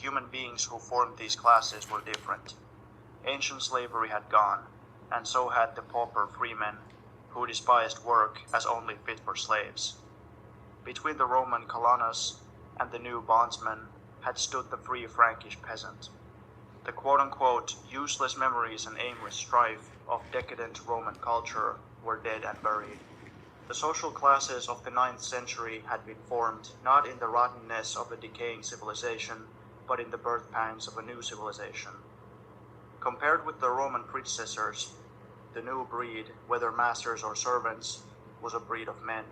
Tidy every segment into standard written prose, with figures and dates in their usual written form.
human beings who formed these classes were different. Ancient slavery had gone, and so had the pauper freemen, who despised work as only fit for slaves. Between the Roman colonus and the new bondsman had stood the free Frankish peasant. The quote-unquote useless memories and aimless strife of decadent Roman culture were dead and buried. The social classes of the 9th century had been formed not in the rottenness of a decaying civilization, but in the birth pangs of a new civilization. Compared with the Roman predecessors, the new breed, whether masters or servants, was a breed of men.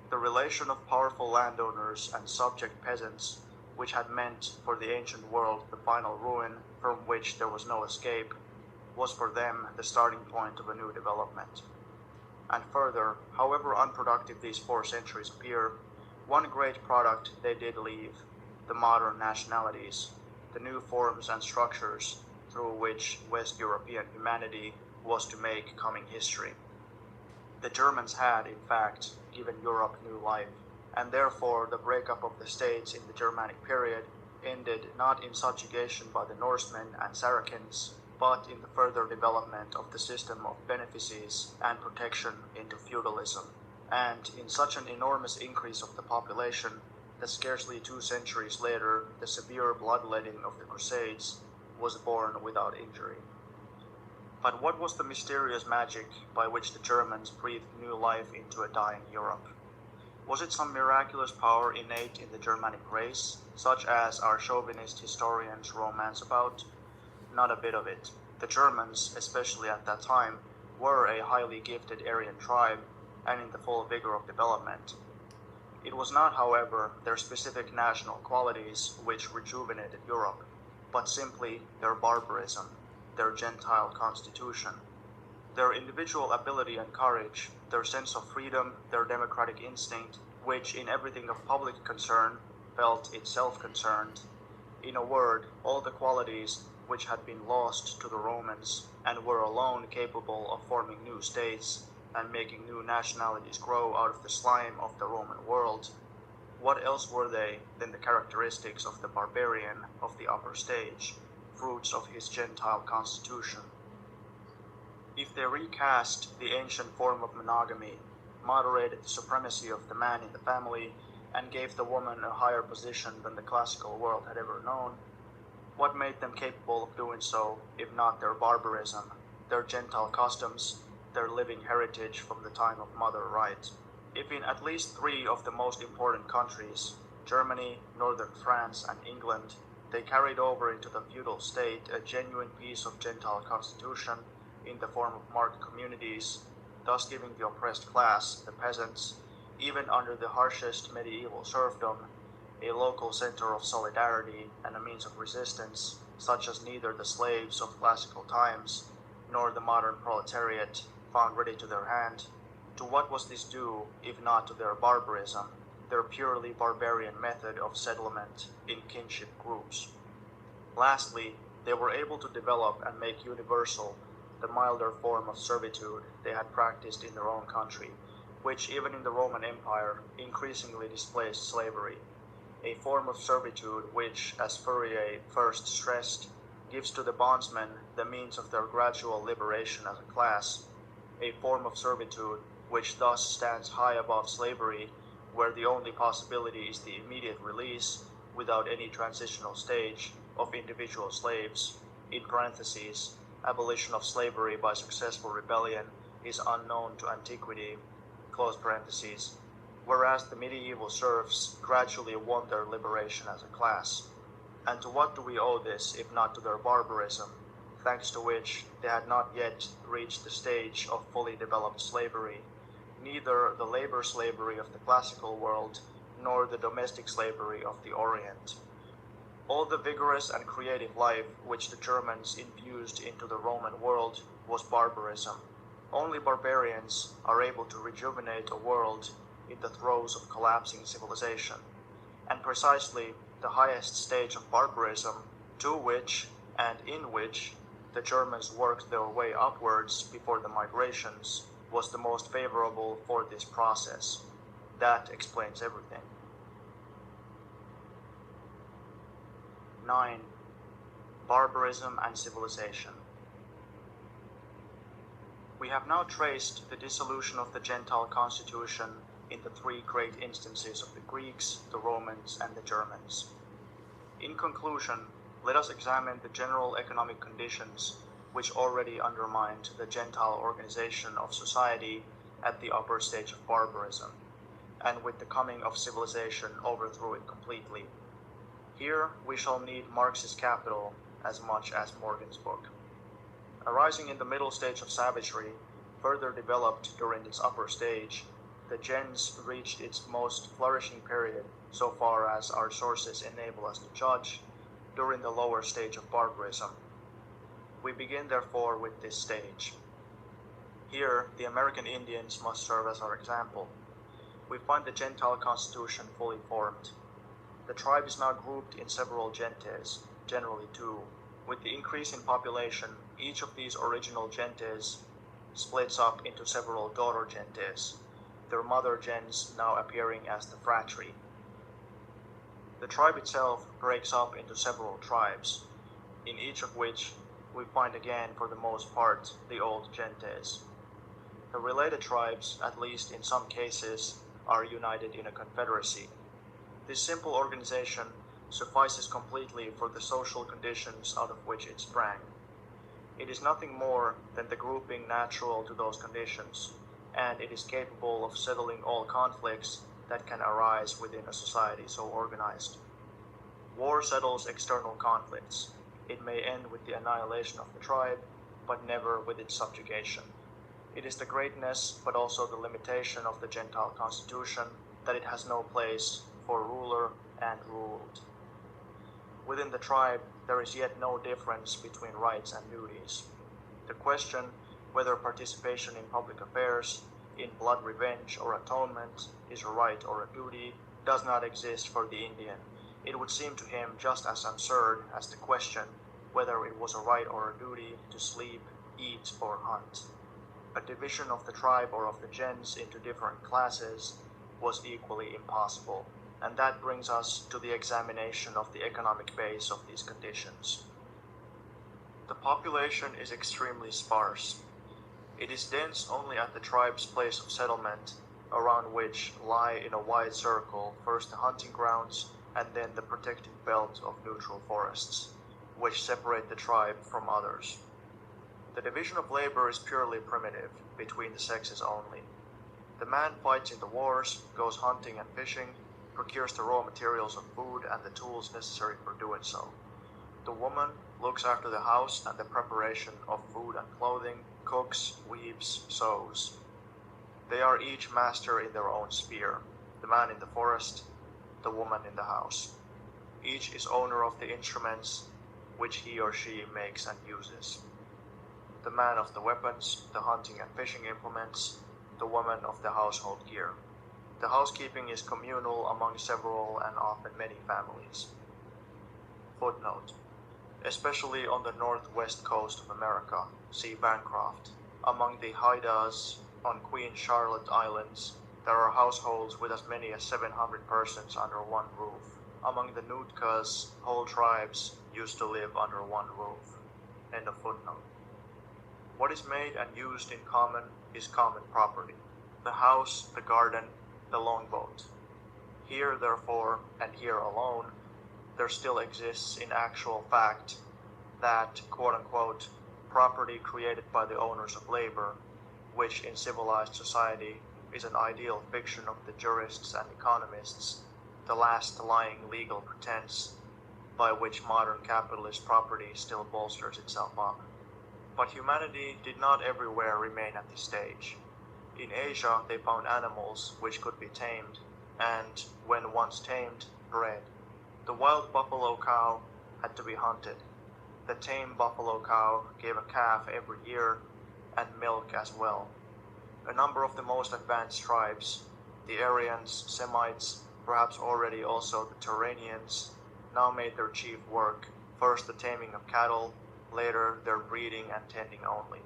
The relation of powerful landowners and subject peasants, which had meant for the ancient world the final ruin from which there was no escape, was for them the starting point of a new development. And further, however unproductive these 4 centuries appear, one great product they did leave: the modern nationalities, the new forms and structures through which West European humanity was to make coming history. The Germans had, in fact, given Europe new life, and therefore the breakup of the states in the Germanic period ended not in subjugation by the Norsemen and Saracens, but in the further development of the system of benefices and protection into feudalism, and in such an enormous increase of the population that scarcely 2 centuries later the severe bloodletting of the Crusades was born without injury. But what was the mysterious magic by which the Germans breathed new life into a dying Europe? Was it some miraculous power innate in the Germanic race, such as our chauvinist historians romance about? Not a bit of it. The Germans, especially at that time, were a highly gifted Aryan tribe and in the full vigor of development. It was not, however, their specific national qualities which rejuvenated Europe, but simply their barbarism, their Gentile constitution. Their individual ability and courage, their sense of freedom, their democratic instinct, which in everything of public concern felt itself concerned. In a word, all the qualities which had been lost to the Romans and were alone capable of forming new states and making new nationalities grow out of the slime of the Roman world. What else were they than the characteristics of the barbarian of the upper stage, fruits of his Gentile constitution? If they recast the ancient form of monogamy, moderated the supremacy of the man in the family, and gave the woman a higher position than the classical world had ever known, what made them capable of doing so, if not their barbarism, their Gentile customs, their living heritage from the time of mother right? If in at least 3 of the most important countries, Germany, northern France, and England, they carried over into the feudal state a genuine piece of Gentile constitution in the form of marked communities, thus giving the oppressed class, the peasants, even under the harshest medieval serfdom, a local center of solidarity and a means of resistance, such as neither the slaves of classical times nor the modern proletariat found ready to their hand, to what was this due if not to their barbarism, their purely barbarian method of settlement in kinship groups? Lastly, they were able to develop and make universal the milder form of servitude they had practiced in their own country, which even in the Roman Empire increasingly displaced slavery, a form of servitude which, as Fourier first stressed, gives to the bondsmen the means of their gradual liberation as a class, a form of servitude which thus stands high above slavery, where the only possibility is the immediate release, without any transitional stage, of individual slaves, in parentheses, abolition of slavery by successful rebellion is unknown to antiquity, close parentheses, whereas the medieval serfs gradually won their liberation as a class. And to what do we owe this if not to their barbarism, thanks to which they had not yet reached the stage of fully developed slavery, neither the labor slavery of the classical world nor the domestic slavery of the Orient? All the vigorous and creative life which the Germans infused into the Roman world was barbarism. Only barbarians are able to rejuvenate a world in the throes of collapsing civilization, and precisely the highest stage of barbarism, to which and in which the Germans worked their way upwards before the migrations, was the most favorable for this process. That explains everything. 9. Barbarism and civilization. We have now traced the dissolution of the Gentile constitution in the three great instances of the Greeks, the Romans, and the Germans. In conclusion, let us examine the general economic conditions which already undermined the Gentile organization of society at the upper stage of barbarism, and with the coming of civilization overthrew it completely. Here we shall need Marx's Capital as much as Morgan's book. Arising in the middle stage of savagery, further developed during its upper stage, the gens reached its most flourishing period, so far as our sources enable us to judge, during the lower stage of barbarism. We begin therefore with this stage. Here, the American Indians must serve as our example. We find the Gentile constitution fully formed. The tribe is now grouped in several gentes, generally two. With the increase in population, each of these original gentes splits up into several daughter gentes, their mother gens now appearing as the phratry. The tribe itself breaks up into several tribes, in each of which we find again, for the most part, the old gentes. The related tribes, at least in some cases, are united in a confederacy. This simple organization suffices completely for the social conditions out of which it sprang. It is nothing more than the grouping natural to those conditions, and it is capable of settling all conflicts that can arise within a society so organized. War settles external conflicts. It may end with the annihilation of the tribe, but never with its subjugation. It is the greatness, but also the limitation of the Gentile constitution, that it has no place for ruler and ruled. Within the tribe, there is yet no difference between rights and duties. The question whether participation in public affairs, in blood revenge or atonement, is a right or a duty, does not exist for the Indian. It would seem to him just as absurd as the question whether it was a right or a duty to sleep, eat, or hunt. A division of the tribe or of the gens into different classes was equally impossible, and that brings us to the examination of the economic base of these conditions. The population is extremely sparse. It is dense only at the tribe's place of settlement, around which lie in a wide circle first the hunting grounds and then the protected belt of neutral forests, which separate the tribe from others. The division of labor is purely primitive, between the sexes only. The man fights in the wars, goes hunting and fishing, procures the raw materials of food and the tools necessary for doing so. The woman looks after the house and the preparation of food and clothing, cooks, weaves, sews. They are each master in their own sphere, the man in the forest, the woman in the house. Each is owner of the instruments which he or she makes and uses. The man of the weapons, the hunting and fishing implements, the woman of the household gear. The housekeeping is communal among several and often many families. Footnote: especially on the northwest coast of America, see Bancroft. Among the Haidas on Queen Charlotte Islands, there are households with as many as 700 persons under one roof. Among the Nootkas, whole tribes used to live under one roof. End of footnote. What is made and used in common is common property. The house, the garden, the longboat. Here, therefore, and here alone, there still exists in actual fact that, quote-unquote, property created by the owners of labor, which in civilized society is an ideal fiction of the jurists and economists, the last lying legal pretense by which modern capitalist property still bolsters itself up. But humanity did not everywhere remain at this stage. In Asia they found animals which could be tamed, and, when once tamed, bred. The wild buffalo cow had to be hunted. The tame buffalo cow gave a calf every year, and milk as well. A number of the most advanced tribes, the Aryans, Semites, perhaps already also the Turanians, now made their chief work, first the taming of cattle, later their breeding and tending only.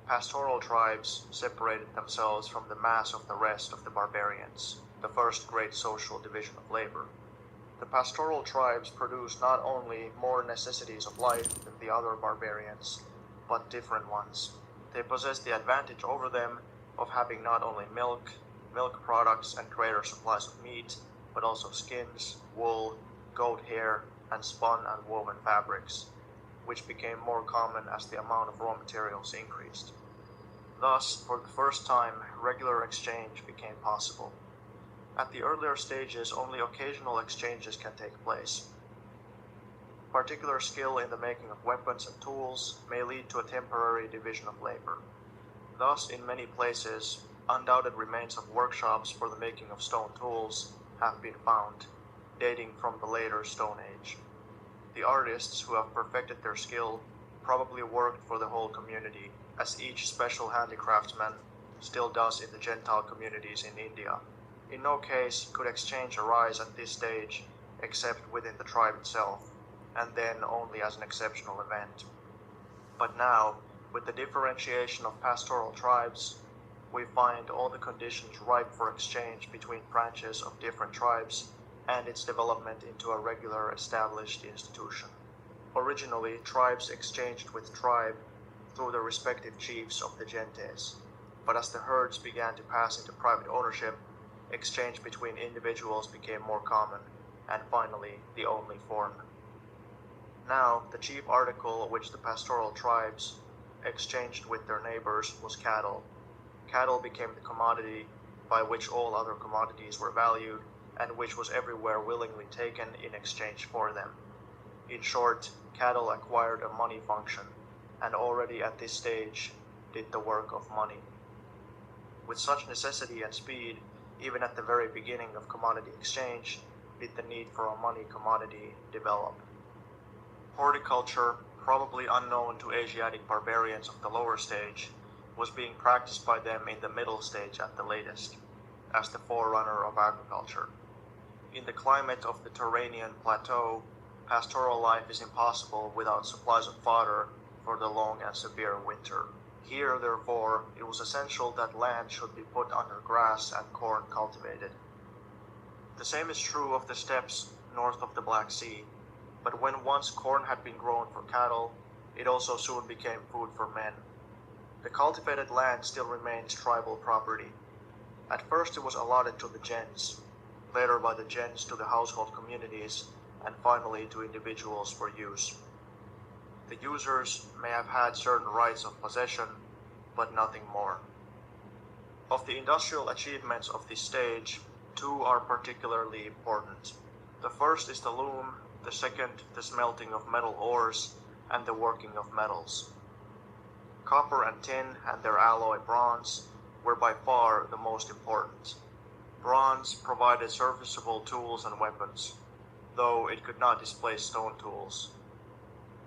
Pastoral tribes separated themselves from the mass of the rest of the barbarians, the first great social division of labor. The pastoral tribes produced not only more necessities of life than the other barbarians, but different ones. They possessed the advantage over them of having not only milk products and greater supplies of meat, but also skins, wool, goat hair, and spun and woven fabrics, which became more common as the amount of raw materials increased. Thus, for the first time, regular exchange became possible. At the earlier stages, only occasional exchanges can take place. Particular skill in the making of weapons and tools may lead to a temporary division of labor. Thus, in many places, undoubted remains of workshops for the making of stone tools have been found, dating from the later Stone Age. The artists who have perfected their skill probably worked for the whole community, as each special handicraftsman still does in the Gentile communities in India. In no case could exchange arise at this stage except within the tribe itself, and then only as an exceptional event. But now, with the differentiation of pastoral tribes, we find all the conditions ripe for exchange between branches of different tribes and its development into a regular established institution. Originally, tribes exchanged with tribe through the respective chiefs of the gentes, but as the herds began to pass into private ownership, exchange between individuals became more common, and finally the only form. Now, the chief article which the pastoral tribes exchanged with their neighbors was cattle. Cattle became the commodity by which all other commodities were valued, and which was everywhere willingly taken in exchange for them. In short, cattle acquired a money function, and already at this stage did the work of money. With such necessity and speed, even at the very beginning of commodity exchange, did the need for a money commodity develop. Horticulture, probably unknown to Asiatic barbarians of the lower stage, was being practiced by them in the middle stage at the latest, as the forerunner of agriculture. In the climate of the Turanian plateau, pastoral life is impossible without supplies of fodder for the long and severe winter. Here, therefore, it was essential that land should be put under grass and corn cultivated. The same is true of the steppes north of the Black Sea, but when once corn had been grown for cattle, it also soon became food for men. The cultivated land still remains tribal property. At first it was allotted to the gens, later by the gens to the household communities, and finally to individuals for use. The users may have had certain rights of possession, but nothing more. Of the industrial achievements of this stage, two are particularly important. The first is the loom, the second the smelting of metal ores, and the working of metals. Copper and tin and their alloy bronze were by far the most important. Bronze provided serviceable tools and weapons, though it could not displace stone tools.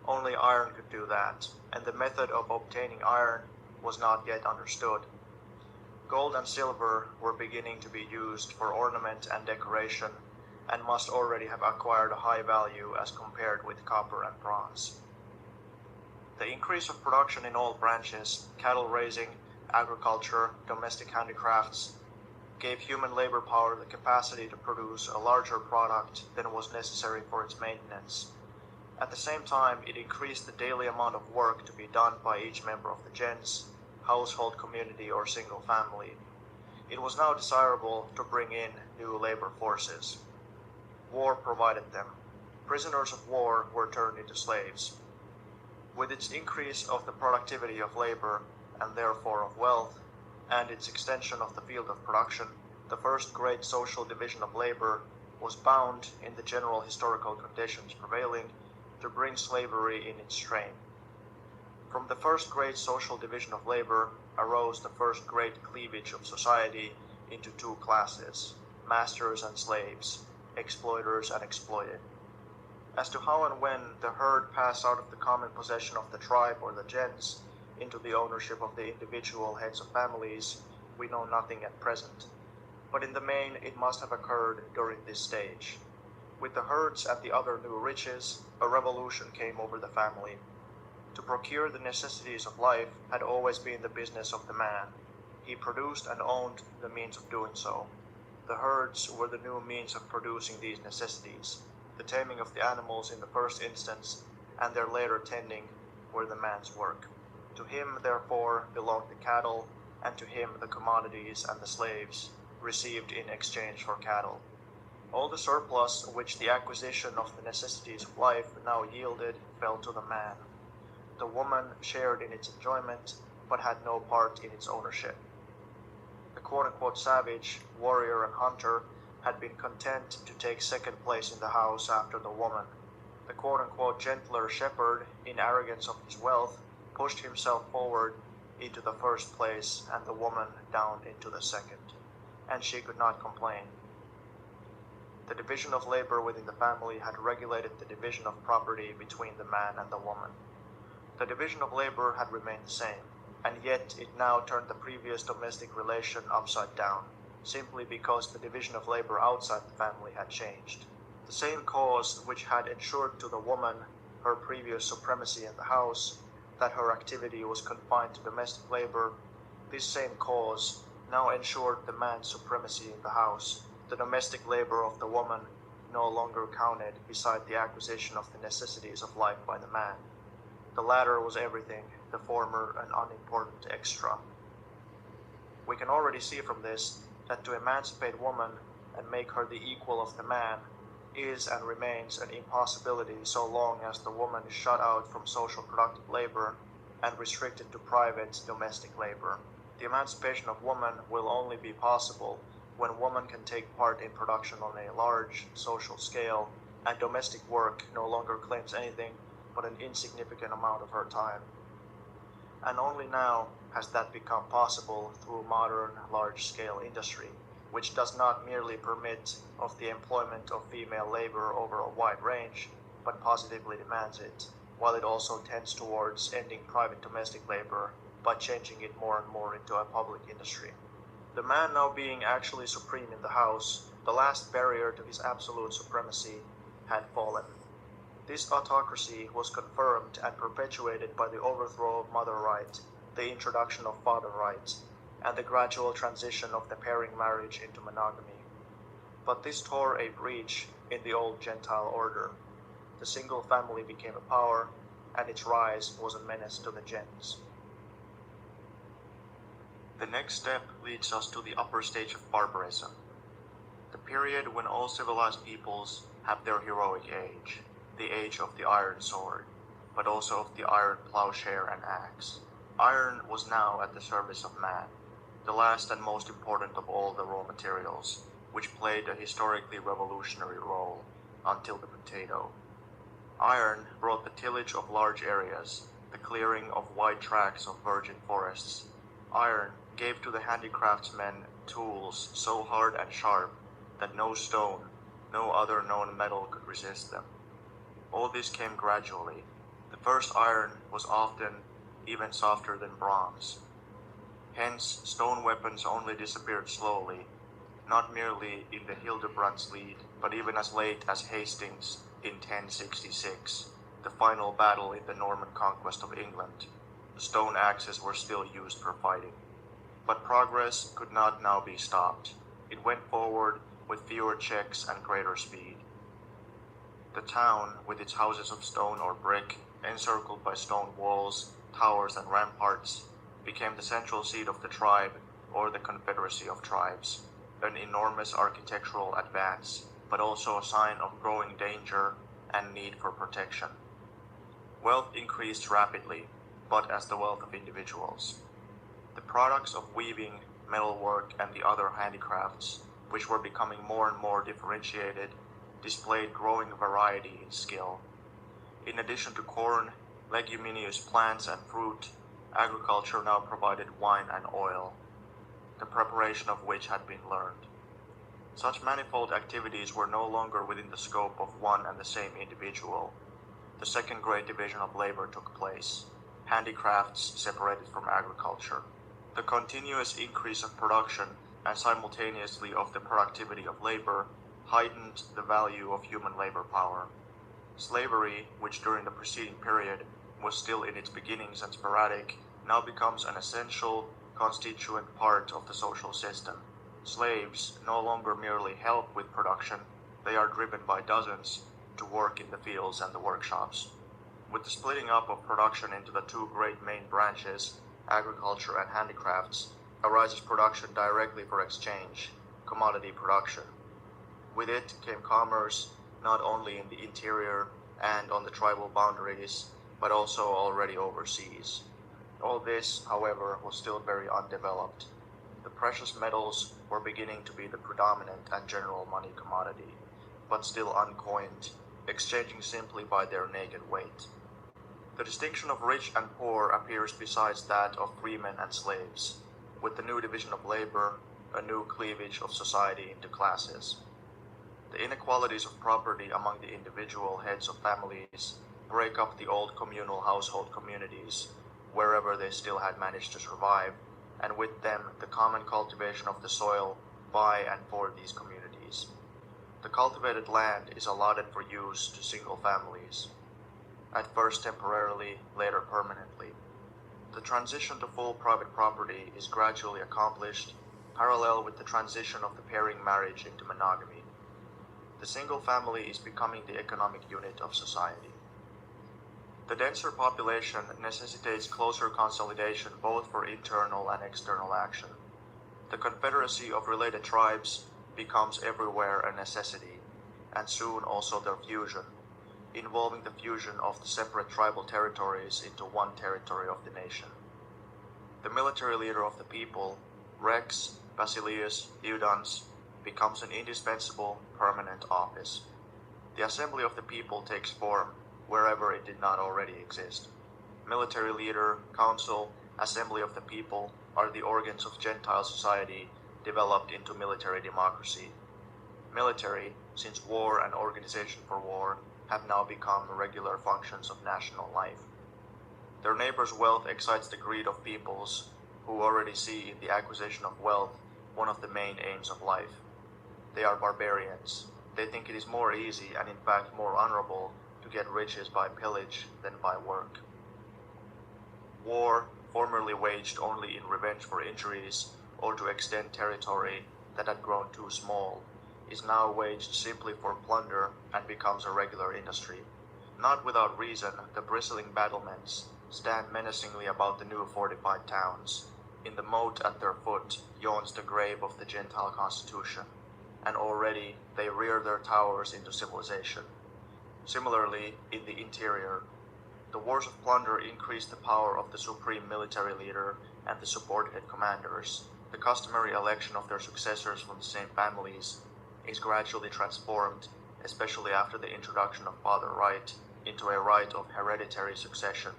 Only iron could do that, and the method of obtaining iron was not yet understood. Gold and silver were beginning to be used for ornament and decoration, and must already have acquired a high value as compared with copper and bronze. The increase of production in all branches, cattle raising, agriculture, domestic handicrafts, gave human labor power the capacity to produce a larger product than was necessary for its maintenance. At the same time, it increased the daily amount of work to be done by each member of the gens, household community, or single family. It was now desirable to bring in new labor forces. War provided them. Prisoners of war were turned into slaves. With its increase of the productivity of labor, and therefore of wealth, and its extension of the field of production, the first great social division of labor was bound, in the general historical conditions prevailing, to bring slavery in its train. From the first great social division of labor arose the first great cleavage of society into two classes, masters and slaves, exploiters and exploited. As to how and when the herd passed out of the common possession of the tribe or the gens into the ownership of the individual heads of families, we know nothing at present. But in the main, it must have occurred during this stage. With the herds and the other new riches, a revolution came over the family. To procure the necessities of life had always been the business of the man. He produced and owned the means of doing so. The herds were the new means of producing these necessities. The taming of the animals in the first instance, and their later tending, were the man's work. To him, therefore, belonged the cattle, and to him the commodities and the slaves received in exchange for cattle. All the surplus which the acquisition of the necessities of life now yielded fell to the man. The woman shared in its enjoyment, but had no part in its ownership. The quote-unquote savage, warrior, and hunter had been content to take second place in the house after the woman. The quote-unquote gentler shepherd, in arrogance of his wealth, pushed himself forward into the first place and the woman down into the second, and she could not complain. The division of labor within the family had regulated the division of property between the man and the woman. The division of labor had remained the same, and yet it now turned the previous domestic relation upside down, simply because the division of labor outside the family had changed. The same cause which had ensured to the woman her previous supremacy in the house, that her activity was confined to domestic labor, this same cause now ensured the man's supremacy in the house. The domestic labor of the woman no longer counted beside the acquisition of the necessities of life by the man. The latter was everything, the former an unimportant extra. We can already see from this that to emancipate woman and make her the equal of the man is and remains an impossibility so long as the woman is shut out from social productive labor and restricted to private domestic labor. The emancipation of woman will only be possible when woman can take part in production on a large social scale and domestic work no longer claims anything but an insignificant amount of her time. And only now has that become possible through modern large-scale industry, which does not merely permit of the employment of female labor over a wide range, but positively demands it, while it also tends towards ending private domestic labor by changing it more and more into a public industry. The man now being actually supreme in the house, the last barrier to his absolute supremacy had fallen. This autocracy was confirmed and perpetuated by the overthrow of mother right, the introduction of father right, and the gradual transition of the pairing marriage into monogamy. But this tore a breach in the old Gentile order. The single family became a power, and its rise was a menace to the gens. The next step leads us to the upper stage of barbarism, the period when all civilized peoples have their heroic age, the age of the iron sword, but also of the iron plowshare and axe. Iron was now at the service of man, the last and most important of all the raw materials, which played a historically revolutionary role until the potato. Iron brought the tillage of large areas, the clearing of wide tracts of virgin forests. Iron gave to the handicraftsmen tools so hard and sharp that no stone, no other known metal could resist them. All this came gradually. The first iron was often even softer than bronze. Hence, stone weapons only disappeared slowly, not merely in the Hildebrandslied, but even as late as Hastings in 1066, the final battle in the Norman conquest of England. The stone axes were still used for fighting. But progress could not now be stopped. It went forward with fewer checks and greater speed. The town, with its houses of stone or brick, encircled by stone walls, towers, and ramparts, became the central seat of the tribe, or the confederacy of tribes, an enormous architectural advance, but also a sign of growing danger and need for protection. Wealth increased rapidly, but as the wealth of individuals. The products of weaving, metalwork, and the other handicrafts, which were becoming more and more differentiated, displayed growing variety in skill. In addition to corn, leguminous plants, and fruit, agriculture now provided wine and oil, the preparation of which had been learned. Such manifold activities were no longer within the scope of one and the same individual. The second great division of labor took place, handicrafts separated from agriculture. The continuous increase of production and simultaneously of the productivity of labor heightened the value of human labor power. Slavery, which during the preceding period was still in its beginnings and sporadic, now becomes an essential, constituent part of the social system. Slaves no longer merely help with production, they are driven by dozens to work in the fields and the workshops. With the splitting up of production into the two great main branches, agriculture and handicrafts, arises production directly for exchange, commodity production. With it came commerce, not only in the interior and on the tribal boundaries, but also already overseas. All this, however, was still very undeveloped. The precious metals were beginning to be the predominant and general money commodity, but still uncoined, exchanging simply by their naked weight. The distinction of rich and poor appears besides that of freemen and slaves. With the new division of labor, a new cleavage of society into classes. The inequalities of property among the individual heads of families break up the old communal household communities, wherever they still had managed to survive, and with them the common cultivation of the soil by and for these communities. The cultivated land is allotted for use to single families, at first temporarily, later permanently. The transition to full private property is gradually accomplished, parallel with the transition of the pairing marriage into monogamy. The single family is becoming the economic unit of society. The denser population necessitates closer consolidation both for internal and external action. The confederacy of related tribes becomes everywhere a necessity, and soon also their fusion, involving the fusion of the separate tribal territories into one territory of the nation. The military leader of the people, Rex Basileus Eudans, becomes an indispensable permanent office. The assembly of the people takes form wherever it did not already exist. Military leader, council, assembly of the people are the organs of Gentile society developed into military democracy. Military, since war and organization for war, have now become regular functions of national life. Their neighbors' wealth excites the greed of peoples who already see in the acquisition of wealth one of the main aims of life. They are barbarians. They think it is more easy and in fact more honorable to get riches by pillage than by work. War, formerly waged only in revenge for injuries or to extend territory that had grown too small, is now waged simply for plunder and becomes a regular industry. Not without reason, the bristling battlements stand menacingly about the new fortified towns. In the moat at their foot yawns the grave of the Gentile constitution, and already they rear their towers into civilization. Similarly, in the interior, the wars of plunder increase the power of the supreme military leader and the subordinate commanders. The customary election of their successors from the same families is gradually transformed, especially after the introduction of father right, into a right of hereditary succession,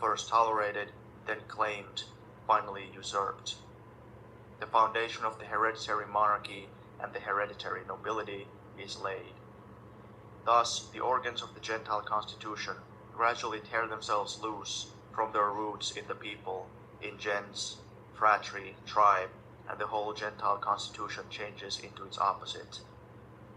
first tolerated, then claimed, finally usurped. The foundation of the hereditary monarchy and the hereditary nobility is laid. Thus, the organs of the Gentile constitution gradually tear themselves loose from their roots in the people, in gens, phratry, tribe, and the whole Gentile constitution changes into its opposite.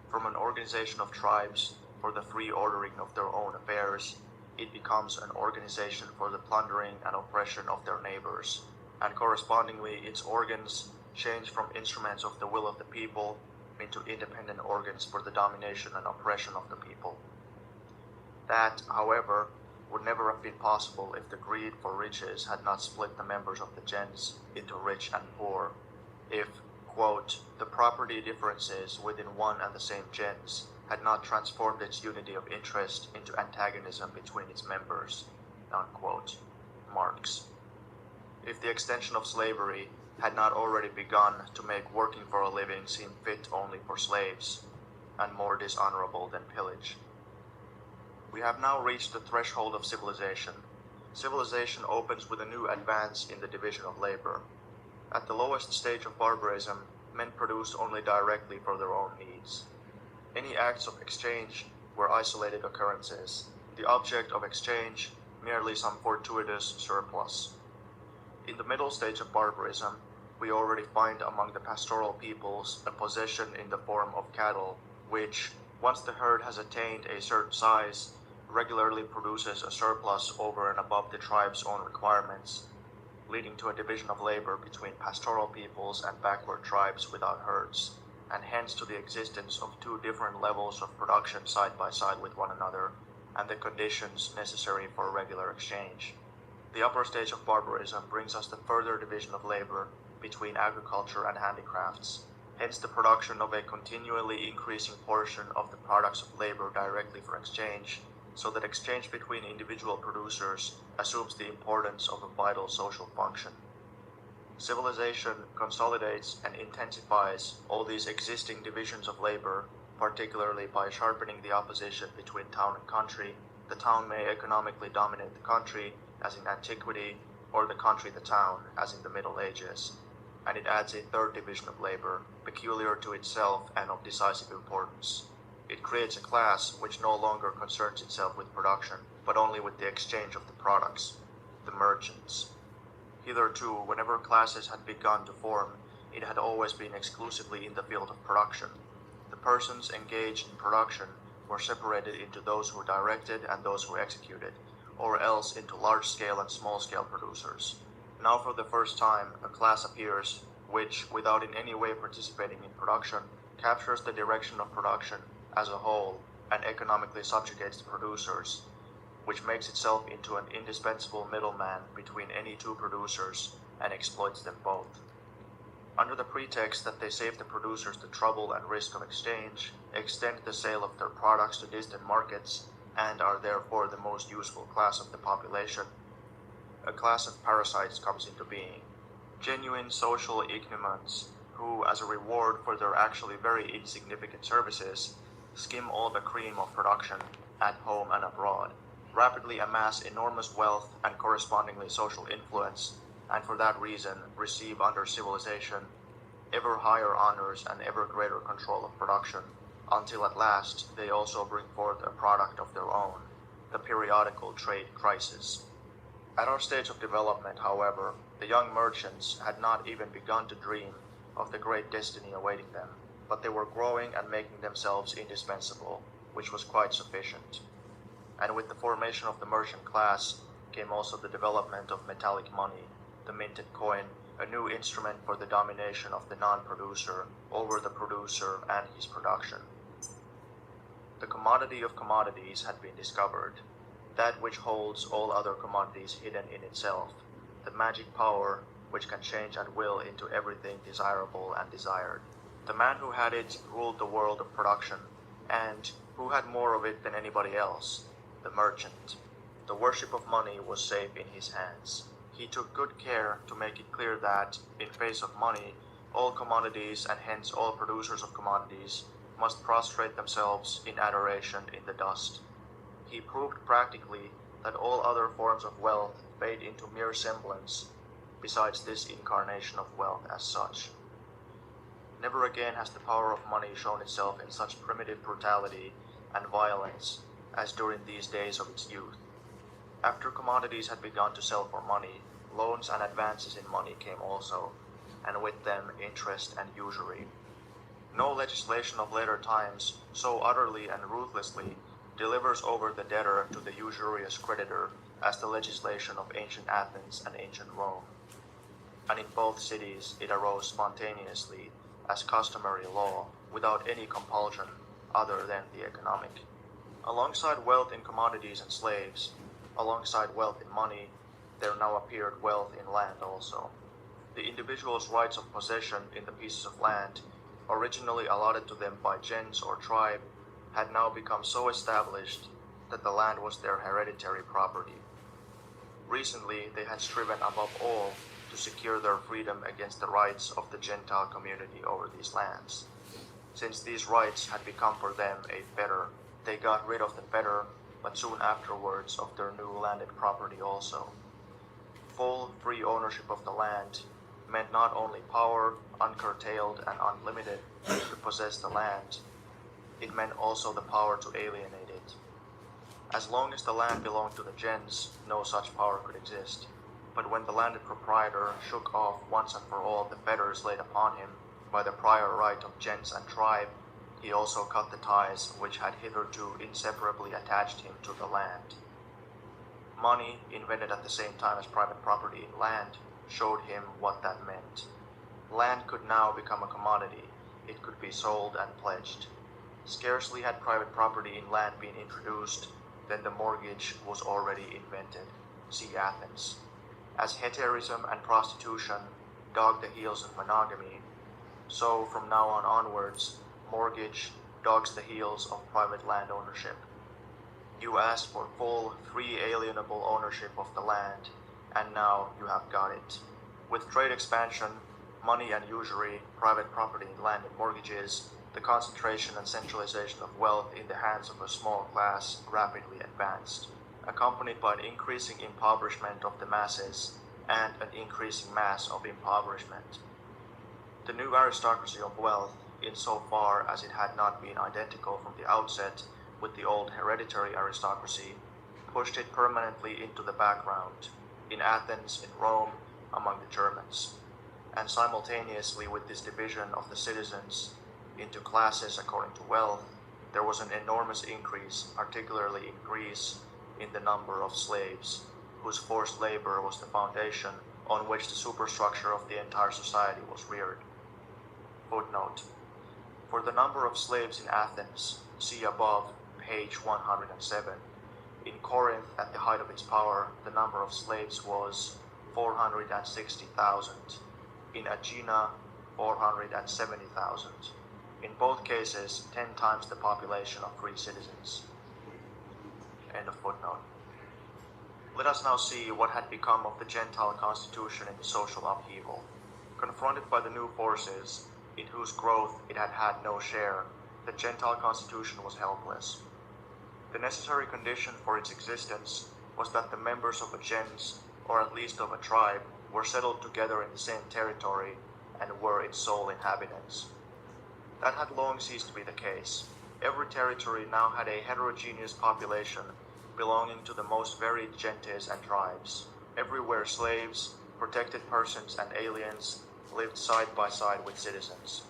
From an organization of tribes for the free ordering of their own affairs, it becomes an organization for the plundering and oppression of their neighbors, and correspondingly its organs change from instruments of the will of the people into independent organs for the domination and oppression of the people. That, however, would never have been possible if the greed for riches had not split the members of the gens into rich and poor, if, quote, the property differences within one and the same gens had not transformed its unity of interest into antagonism between its members, unquote. Marx. If the extension of slavery had not already begun to make working for a living seem fit only for slaves, and more dishonorable than pillage. We have now reached the threshold of civilization. Civilization opens with a new advance in the division of labor. At the lowest stage of barbarism, men produced only directly for their own needs. Any acts of exchange were isolated occurrences, the object of exchange merely some fortuitous surplus. In the middle stage of barbarism, we already find among the pastoral peoples a possession in the form of cattle, which, once the herd has attained a certain size, regularly produces a surplus over and above the tribe's own requirements. leading to a division of labor between pastoral peoples and backward tribes without herds, and hence to the existence of two different levels of production side by side with one another, and the conditions necessary for regular exchange. The upper stage of barbarism brings us the further division of labor between agriculture and handicrafts, hence the production of a continually increasing portion of the products of labor directly for exchange, so that exchange between individual producers assumes the importance of a vital social function. Civilization consolidates and intensifies all these existing divisions of labor, particularly by sharpening the opposition between town and country. The town may economically dominate the country, as in antiquity, or the country the town, as in the Middle Ages, and it adds a third division of labor, peculiar to itself and of decisive importance. It creates a class which no longer concerns itself with production, but only with the exchange of the products, the merchants. Hitherto, whenever classes had begun to form, it had always been exclusively in the field of production. The persons engaged in production were separated into those who directed and those who executed, or else into large-scale and small-scale producers. Now for the first time, a class appears which, without in any way participating in production, captures the direction of production as a whole and economically subjugates the producers, which makes itself into an indispensable middleman between any two producers and exploits them both. Under the pretext that they save the producers the trouble and risk of exchange, extend the sale of their products to distant markets, and are therefore the most useful class of the population, a class of parasites comes into being. Genuine social ignomons, who, as a reward for their actually very insignificant services, skim all the cream of production, at home and abroad, rapidly amass enormous wealth and correspondingly social influence, and for that reason receive under civilization ever higher honors and ever greater control of production, until at last they also bring forth a product of their own, the periodical trade crisis. At our stage of development, however, the young merchants had not even begun to dream of the great destiny awaiting them, but they were growing and making themselves indispensable, which was quite sufficient. And with the formation of the merchant class came also the development of metallic money, the minted coin, a new instrument for the domination of the non-producer over the producer and his production. The commodity of commodities had been discovered, that which holds all other commodities hidden in itself, the magic power which can change at will into everything desirable and desired. The man who had it ruled the world of production, and who had more of it than anybody else, the merchant. The worship of money was safe in his hands. He took good care to make it clear that, in face of money, all commodities and hence all producers of commodities must prostrate themselves in adoration in the dust. He proved practically that all other forms of wealth fade into mere semblance, besides this incarnation of wealth as such. Never again has the power of money shown itself in such primitive brutality and violence as during these days of its youth. After commodities had begun to sell for money, loans and advances in money came also, and with them interest and usury. No legislation of later times so utterly and ruthlessly delivers over the debtor to the usurious creditor as the legislation of ancient Athens and ancient Rome. And in both cities it arose spontaneously as customary law, without any compulsion other than the economic. Alongside wealth in commodities and slaves, alongside wealth in money, there now appeared wealth in land also. The individual's rights of possession in the pieces of land, originally allotted to them by gens or tribe, had now become so established that the land was their hereditary property. Recently, they had striven above all to secure their freedom against the rights of the Gentile community over these lands. Since these rights had become for them a fetter, they got rid of the fetter, but soon afterwards of their new landed property also. Full, free ownership of the land meant not only power, uncurtailed and unlimited, to possess the land, it meant also the power to alienate it. As long as the land belonged to the gens, no such power could exist. But when the landed proprietor shook off once and for all the fetters laid upon him by the prior right of gens and tribe, he also cut the ties which had hitherto inseparably attached him to the land. Money, invented at the same time as private property in land, showed him what that meant. Land could now become a commodity. It could be sold and pledged. Scarcely had private property in land been introduced, then the mortgage was already invented. See Athens. As heterism and prostitution dogged the heels of monogamy, so from now on onwards, mortgage dogs the heels of private land ownership. You asked for full, free, alienable ownership of the land, and now you have got it. With trade expansion, money and usury, private property in land and mortgages, the concentration and centralization of wealth in the hands of a small class rapidly advanced, accompanied by an increasing impoverishment of the masses and an increasing mass of impoverishment. The new aristocracy of wealth, insofar as it had not been identical from the outset with the old hereditary aristocracy, pushed it permanently into the background, in Athens, in Rome, among the Germans. And simultaneously with this division of the citizens into classes according to wealth, there was an enormous increase, particularly in Greece, in the number of slaves, whose forced labor was the foundation on which the superstructure of the entire society was reared. Footnote: for the number of slaves in Athens, see above, page 107. In Corinth, at the height of its power, the number of slaves was 460,000. In Aegina, 470,000. In both cases, 10 times the population of free citizens. End of footnote. Let us now see what had become of the Gentile constitution in the social upheaval. Confronted by the new forces, in whose growth it had had no share, the Gentile constitution was helpless. The necessary condition for its existence was that the members of a gens, or at least of a tribe, were settled together in the same territory and were its sole inhabitants. That had long ceased to be the case. Every territory now had a heterogeneous population belonging to the most varied gentes and tribes. Everywhere slaves, protected persons, and aliens lived side by side with citizens.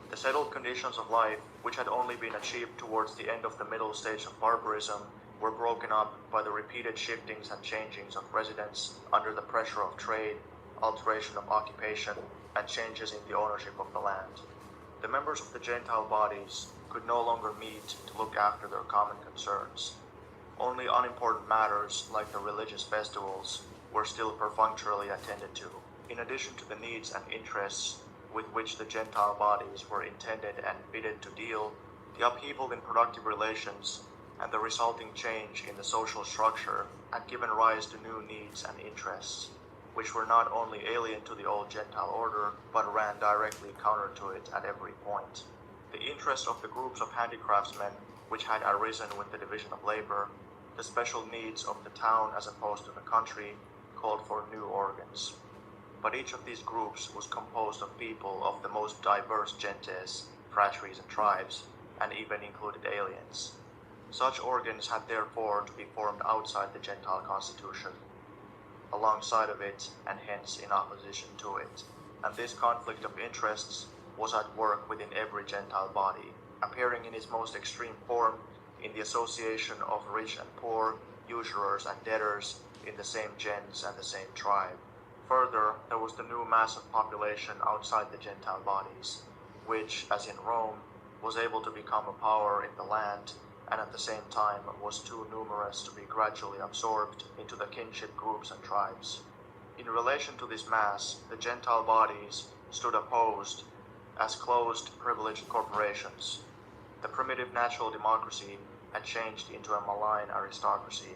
The settled conditions of life, which had only been achieved towards the end of the middle stage of barbarism, were broken up by the repeated shiftings and changings of residents under the pressure of trade, alteration of occupation, and changes in the ownership of the land. The members of the Gentile bodies could no longer meet to look after their common concerns. Only unimportant matters, like the religious festivals, were still perfunctorily attended to. In addition to the needs and interests with which the Gentile bodies were intended and fitted to deal, the upheaval in productive relations and the resulting change in the social structure had given rise to new needs and interests, which were not only alien to the old Gentile order, but ran directly counter to it at every point. The interest of the groups of handicraftsmen, which had arisen with the division of labor, the special needs of the town as opposed to the country, called for new organs. But each of these groups was composed of people of the most diverse gentes, phratries, and tribes, and even included aliens. Such organs had therefore to be formed outside the Gentile constitution, alongside of it, and hence in opposition to it. And this conflict of interests was at work within every Gentile body, appearing in its most extreme form in the association of rich and poor, usurers and debtors in the same gens and the same tribe. Further, there was the new mass of population outside the Gentile bodies, which, as in Rome, was able to become a power in the land, and at the same time was too numerous to be gradually absorbed into the kinship groups and tribes. In relation to this mass, the Gentile bodies stood opposed as closed, privileged corporations. The primitive natural democracy had changed into a malign aristocracy.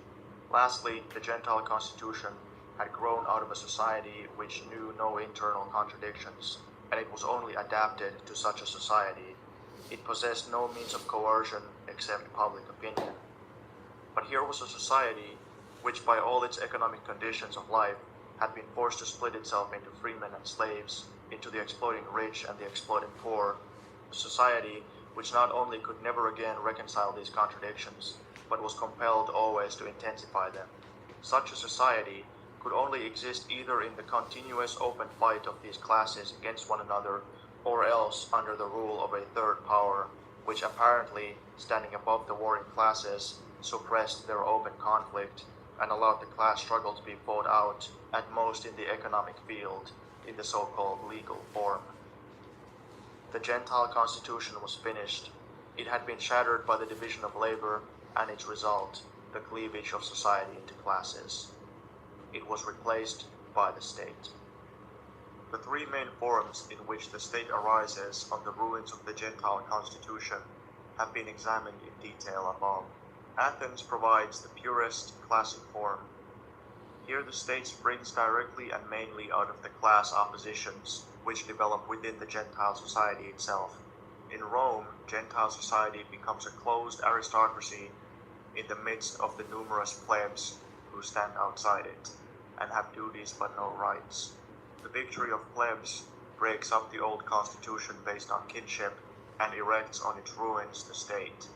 Lastly, the Gentile constitution had grown out of a society which knew no internal contradictions, and it was only adapted to such a society. It possessed no means of coercion except public opinion. But here was a society which, by all its economic conditions of life, had been forced to split itself into freemen and slaves, into the exploiting rich and the exploited poor, a society which not only could never again reconcile these contradictions, but was compelled always to intensify them. Such a society could only exist either in the continuous open fight of these classes against one another, or else under the rule of a third power, which apparently, standing above the warring classes, suppressed their open conflict and allowed the class struggle to be fought out, at most in the economic field, in the so-called legal form. The Gentile constitution was finished. It had been shattered by the division of labor, and its result, the cleavage of society into classes. It was replaced by the state. The three main forms in which the state arises on the ruins of the Gentile constitution have been examined in detail above. Athens provides the purest classic form. Here the state springs directly and mainly out of the class oppositions which develop within the Gentile society itself. In Rome, Gentile society becomes a closed aristocracy in the midst of the numerous plebs who stand outside it and have duties but no rights. The victory of plebs breaks up the old constitution based on kinship and erects on its ruins the state,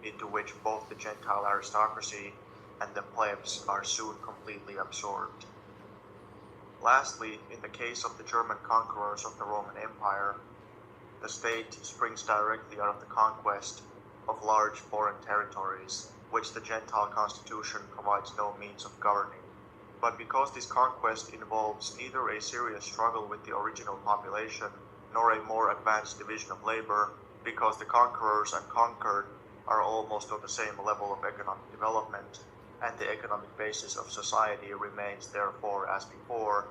into which both the Gentile aristocracy and the plebs are soon completely absorbed. Lastly, in the case of the German conquerors of the Roman Empire, the state springs directly out of the conquest of large foreign territories, which the Gentile constitution provides no means of governing. But because this conquest involves neither a serious struggle with the original population, nor a more advanced division of labor, because the conquerors and conquered are almost on the same level of economic development, and the economic basis of society remains therefore as before,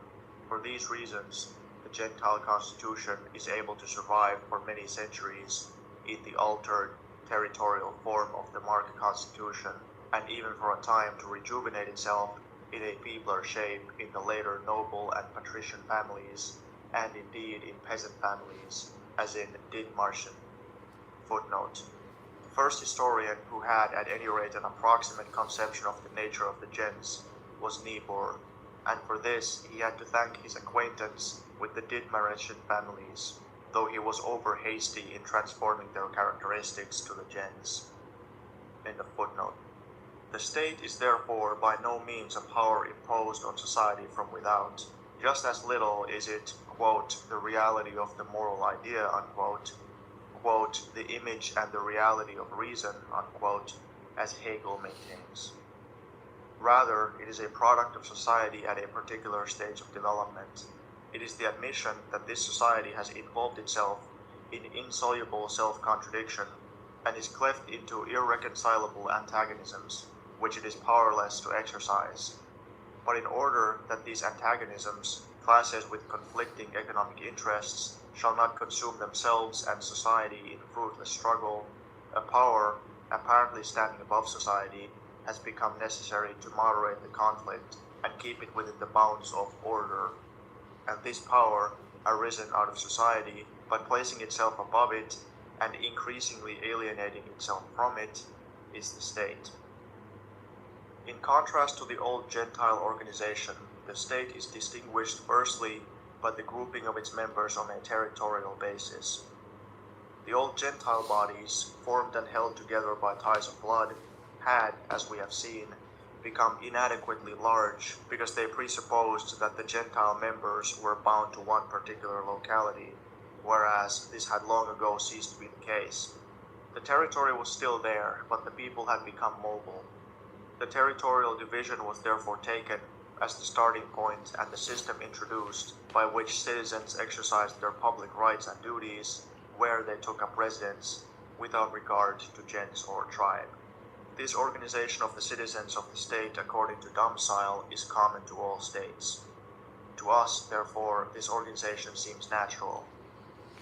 for these reasons, the Gentile constitution is able to survive for many centuries in the altered territorial form of the Mark constitution, and even for a time to rejuvenate itself in a feebler shape in the later noble and patrician families, and indeed in peasant families, as in Dithmarschen. Footnote. The first historian who had at any rate an approximate conception of the nature of the gens was Niebuhr, and for this he had to thank his acquaintance with the Dithmarschen families, though he was over hasty in transforming their characteristics to the gens. End of footnote. The state is therefore by no means a power imposed on society from without. Just as little is it, quote, the reality of the moral idea, unquote, quote, the image and the reality of reason, unquote, as Hegel maintains. Rather, it is a product of society at a particular stage of development. It is the admission that this society has involved itself in insoluble self-contradiction and is cleft into irreconcilable antagonisms, which it is powerless to exercise. But in order that these antagonisms, classes with conflicting economic interests, shall not consume themselves and society in fruitless struggle, a power, apparently standing above society, has become necessary to moderate the conflict and keep it within the bounds of order. And this power, arisen out of society, by placing itself above it and increasingly alienating itself from it, is the state. In contrast to the old Gentile organization, the state is distinguished firstly by the grouping of its members on a territorial basis. The old Gentile bodies, formed and held together by ties of blood, had, as we have seen, become inadequately large because they presupposed that the Gentile members were bound to one particular locality, whereas this had long ago ceased to be the case. The territory was still there, but the people had become mobile. The territorial division was therefore taken as the starting point and the system introduced by which citizens exercised their public rights and duties where they took up residence without regard to gens or tribe. This organization of the citizens of the state according to domicile is common to all states. To us, therefore, this organization seems natural.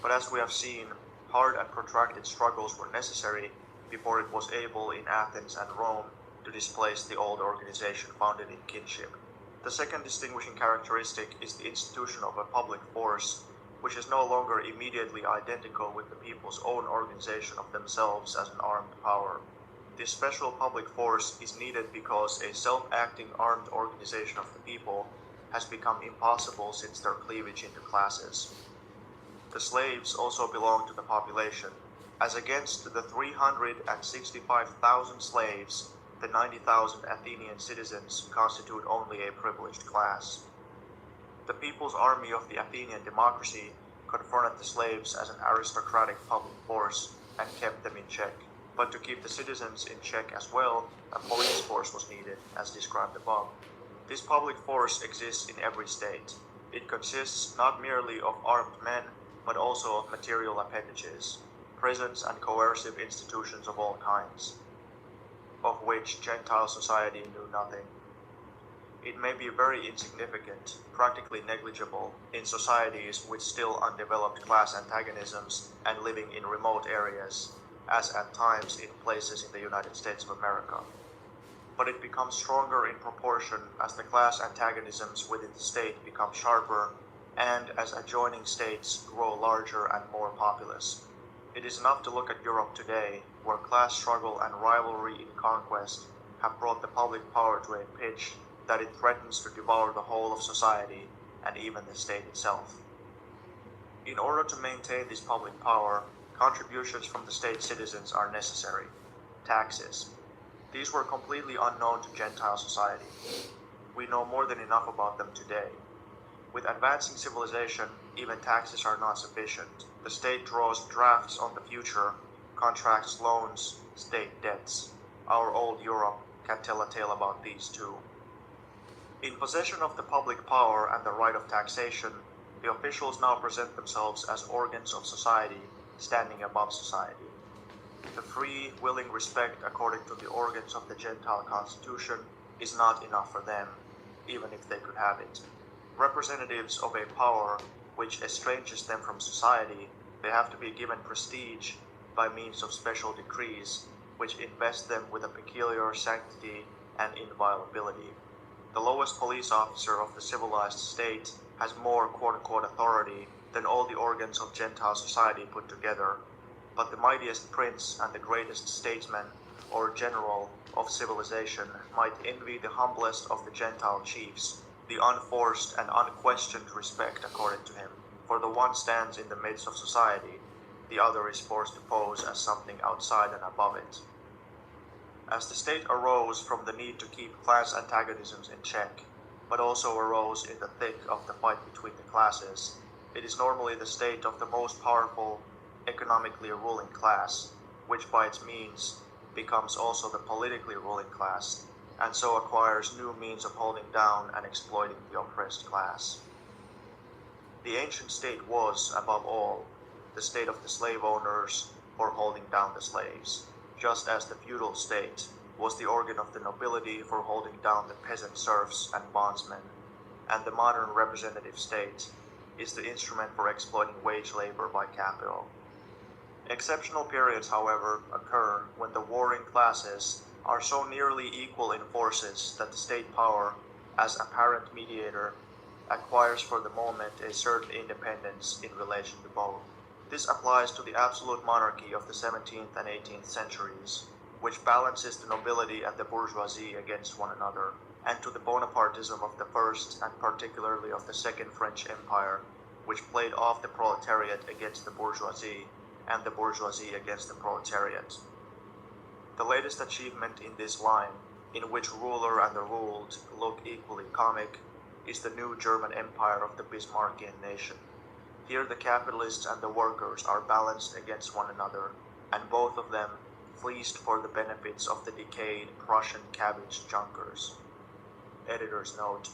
But as we have seen, hard and protracted struggles were necessary before it was able in Athens and Rome to displace the old organization founded in kinship. The second distinguishing characteristic is the institution of a public force, which is no longer immediately identical with the people's own organization of themselves as an armed power. This special public force is needed because a self-acting armed organization of the people has become impossible since their cleavage into classes. The slaves also belong to the population. As against the 365,000 slaves, the 90,000 Athenian citizens constitute only a privileged class. The people's army of the Athenian democracy confronted the slaves as an aristocratic public force and kept them in check. But to keep the citizens in check as well, a police force was needed, as described above. This public force exists in every state. It consists not merely of armed men, but also of material appendages, prisons and coercive institutions of all kinds, of which Gentile society knew nothing. It may be very insignificant, practically negligible, in societies with still undeveloped class antagonisms and living in remote areas, as at times in places in the United States of America. But it becomes stronger in proportion as the class antagonisms within the state become sharper and as adjoining states grow larger and more populous. It is enough to look at Europe today, where class struggle and rivalry in conquest have brought the public power to a pitch that it threatens to devour the whole of society and even the state itself. In order to maintain this public power, contributions from the state citizens are necessary. Taxes. These were completely unknown to Gentile society. We know more than enough about them today. With advancing civilization, even taxes are not sufficient. The state draws drafts on the future, contracts loans, state debts. Our old Europe can tell a tale about these too. In possession of the public power and the right of taxation, the officials now present themselves as organs of society, standing above society. The free, willing respect according to the organs of the Gentile constitution is not enough for them, even if they could have it. Representatives of a power which estranges them from society, they have to be given prestige by means of special decrees, which invest them with a peculiar sanctity and inviolability. The lowest police officer of the civilized state has more quote-unquote authority than all the organs of Gentile society put together, but the mightiest prince and the greatest statesman or general of civilization might envy the humblest of the Gentile chiefs, the unforced and unquestioned respect accorded to him, for the one stands in the midst of society, the other is forced to pose as something outside and above it. As the state arose from the need to keep class antagonisms in check, but also arose in the thick of the fight between the classes, it is normally the state of the most powerful, economically ruling class, which by its means becomes also the politically ruling class, and so acquires new means of holding down and exploiting the oppressed class. The ancient state was, above all, the state of the slave owners for holding down the slaves, just as the feudal state was the organ of the nobility for holding down the peasant serfs and bondsmen, and the modern representative state is the instrument for exploiting wage labor by capital. Exceptional periods, however, occur when the warring classes are so nearly equal in forces that the state power, as apparent mediator, acquires for the moment a certain independence in relation to both. This applies to the absolute monarchy of the 17th and 18th centuries, which balances the nobility and the bourgeoisie against one another, and to the Bonapartism of the First and particularly of the Second French Empire, which played off the proletariat against the bourgeoisie and the bourgeoisie against the proletariat. The latest achievement in this line, in which ruler and the ruled look equally comic, is the new German Empire of the Bismarckian nation. Here the capitalists and the workers are balanced against one another, and both of them fleeced for the benefits of the decayed Prussian cabbage junkers. Editor's note: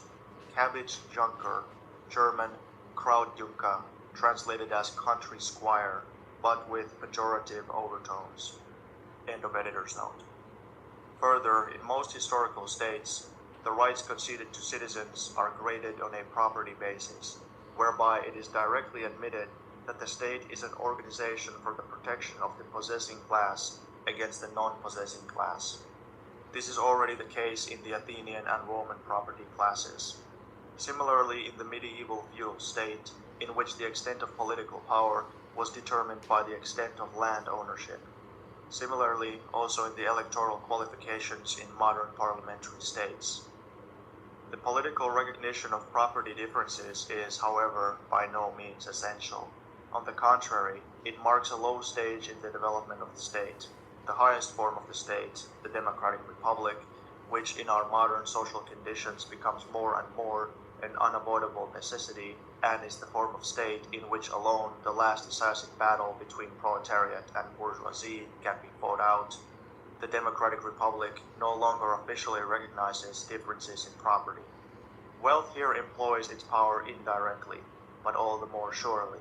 cabbage junker, German Krautjunker, translated as country squire, but with pejorative overtones. End of editor's note. Further, in most historical states, the rights conceded to citizens are graded on a property basis, whereby it is directly admitted that the state is an organization for the protection of the possessing class against the non-possessing class. This is already the case in the Athenian and Roman property classes. Similarly, in the medieval feudal state, in which the extent of political power was determined by the extent of land ownership. Similarly, also in the electoral qualifications in modern parliamentary states. The political recognition of property differences is, however, by no means essential. On the contrary, it marks a low stage in the development of the state, the highest form of the state, the democratic republic, which in our modern social conditions becomes more and more an unavoidable necessity and is the form of state in which alone the last decisive battle between proletariat and bourgeoisie can be fought out, the democratic republic no longer officially recognizes differences in property. Wealth here employs its power indirectly, but all the more surely.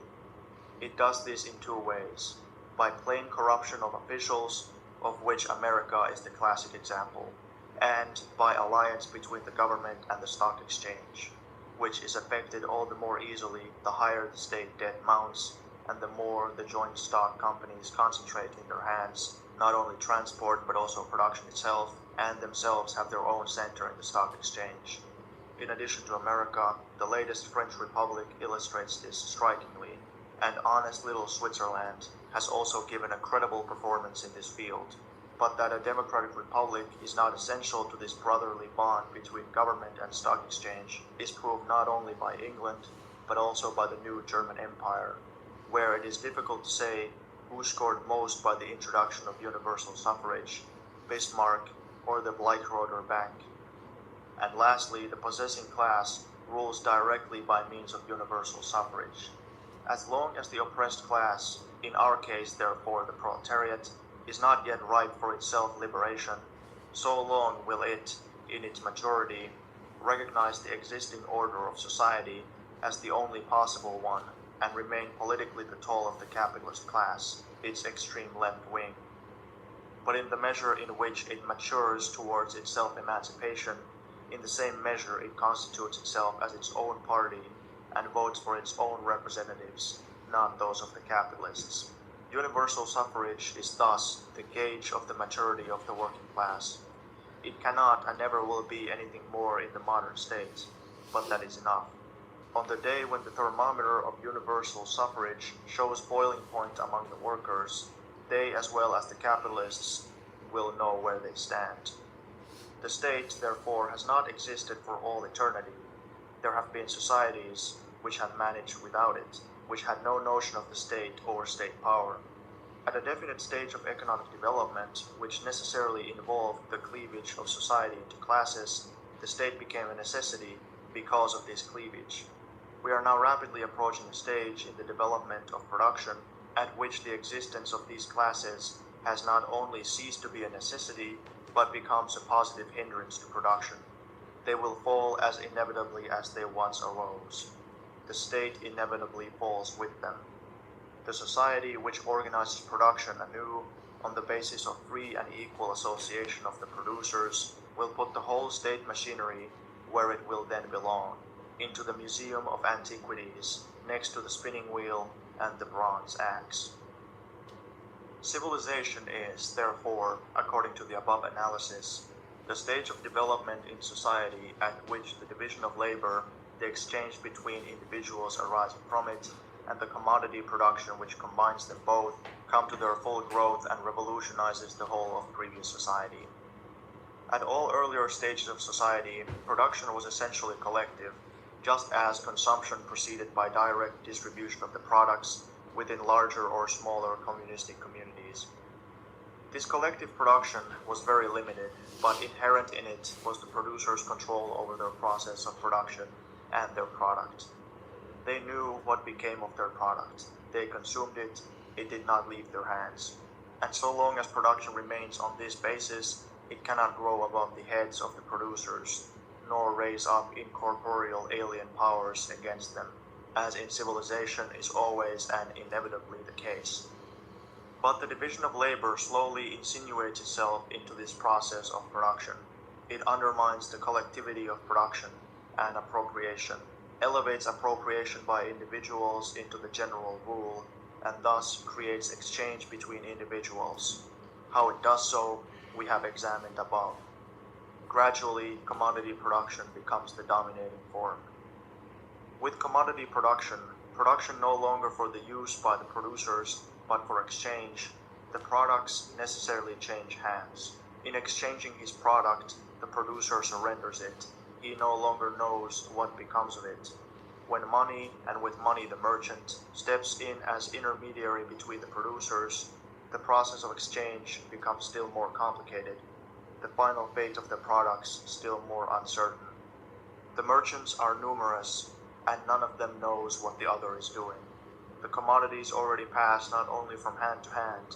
It does this in two ways: by plain corruption of officials, of which America is the classic example, and by alliance between the government and the stock exchange, which is affected all the more easily the higher the state debt mounts and the more the joint stock companies concentrate in their hands not only transport but also production itself, and themselves have their own center in the stock exchange. In addition to America, the latest French Republic illustrates this strikingly, and honest little Switzerland has also given a credible performance in this field. But that a democratic republic is not essential to this brotherly bond between government and stock exchange is proved not only by England, but also by the new German Empire, where it is difficult to say who scored most by the introduction of universal suffrage, Bismarck or the Bleichroder Bank. And lastly, the possessing class rules directly by means of universal suffrage. As long as the oppressed class, in our case therefore the proletariat, is not yet ripe for its self-liberation, so long will it, in its majority, recognize the existing order of society as the only possible one, and remain politically the tool of the capitalist class, its extreme left wing. But in the measure in which it matures towards its self-emancipation, in the same measure it constitutes itself as its own party and votes for its own representatives, not those of the capitalists. Universal suffrage is thus the gauge of the maturity of the working class. It cannot and never will be anything more in the modern state, but that is enough. On the day when the thermometer of universal suffrage shows boiling point among the workers, they as well as the capitalists will know where they stand. The state, therefore, has not existed for all eternity. There have been societies which have managed without it, which had no notion of the state or state power. At a definite stage of economic development, which necessarily involved the cleavage of society into classes, the state became a necessity because of this cleavage. We are now rapidly approaching a stage in the development of production at which the existence of these classes has not only ceased to be a necessity, but becomes a positive hindrance to production. They will fall as inevitably as they once arose. The state inevitably falls with them. The society which organizes production anew on the basis of free and equal association of the producers will put the whole state machinery where it will then belong, into the museum of antiquities next to the spinning wheel and the bronze axe. Civilization is, therefore, according to the above analysis, the stage of development in society at which the division of labor, the exchange between individuals arising from it, and the commodity production which combines them both come to their full growth and revolutionizes the whole of previous society. At all earlier stages of society, production was essentially collective, just as consumption proceeded by direct distribution of the products within larger or smaller communistic communities. This collective production was very limited, but inherent in it was the producers' control over their process of production and their product. They knew what became of their product. They consumed it. It did not leave their hands. And so long as production remains on this basis, it cannot grow above the heads of the producers, nor raise up incorporeal alien powers against them, as in civilization is always and inevitably the case. But the division of labor slowly insinuates itself into this process of production. It undermines the collectivity of production and appropriation, elevates appropriation by individuals into the general rule, and thus creates exchange between individuals. How it does so, we have examined above. Gradually, commodity production becomes the dominating form. With commodity production, production no longer for the use by the producers, but for exchange, the products necessarily change hands. In exchanging his product, the producer surrenders it. He no longer knows what becomes of it. When money, and with money the merchant, steps in as intermediary between the producers, the process of exchange becomes still more complicated, the final fate of the products still more uncertain. The merchants are numerous, and none of them knows what the other is doing. The commodities already pass not only from hand to hand,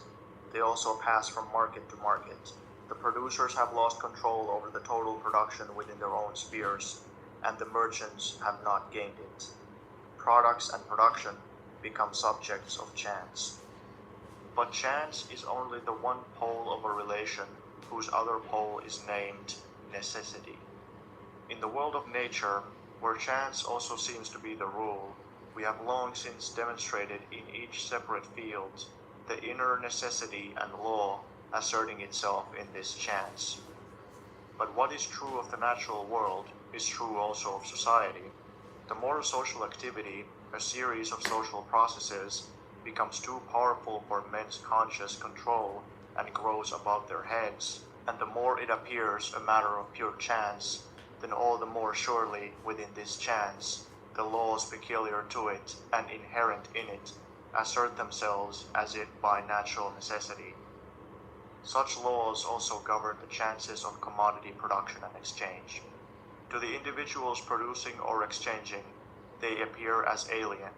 they also pass from market to market. The producers have lost control over the total production within their own spheres, and the merchants have not gained it. Products and production become subjects of chance. But chance is only the one pole of a relation whose other pole is named necessity. In the world of nature, where chance also seems to be the rule, we have long since demonstrated in each separate field the inner necessity and law asserting itself in this chance. But what is true of the natural world is true also of society. The more social activity, a series of social processes, becomes too powerful for men's conscious control and grows above their heads, and the more it appears a matter of pure chance, then all the more surely within this chance, the laws peculiar to it and inherent in it assert themselves as if by natural necessity. Such laws also govern the chances of commodity production and exchange. To the individuals producing or exchanging, they appear as alien,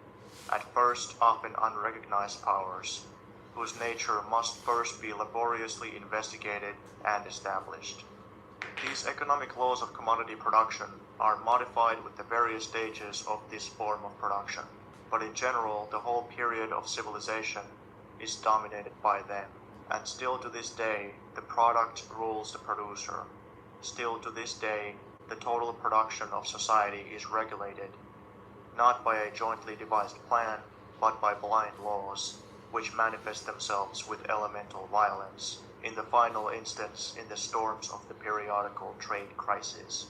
at first often unrecognized powers, whose nature must first be laboriously investigated and established. These economic laws of commodity production are modified with the various stages of this form of production, but in general the whole period of civilization is dominated by them, and still to this day the product rules the producer. Still to this day the total production of society is regulated, not by a jointly devised plan, but by blind laws, which manifest themselves with elemental violence, in the final instance in the storms of the periodical trade crisis.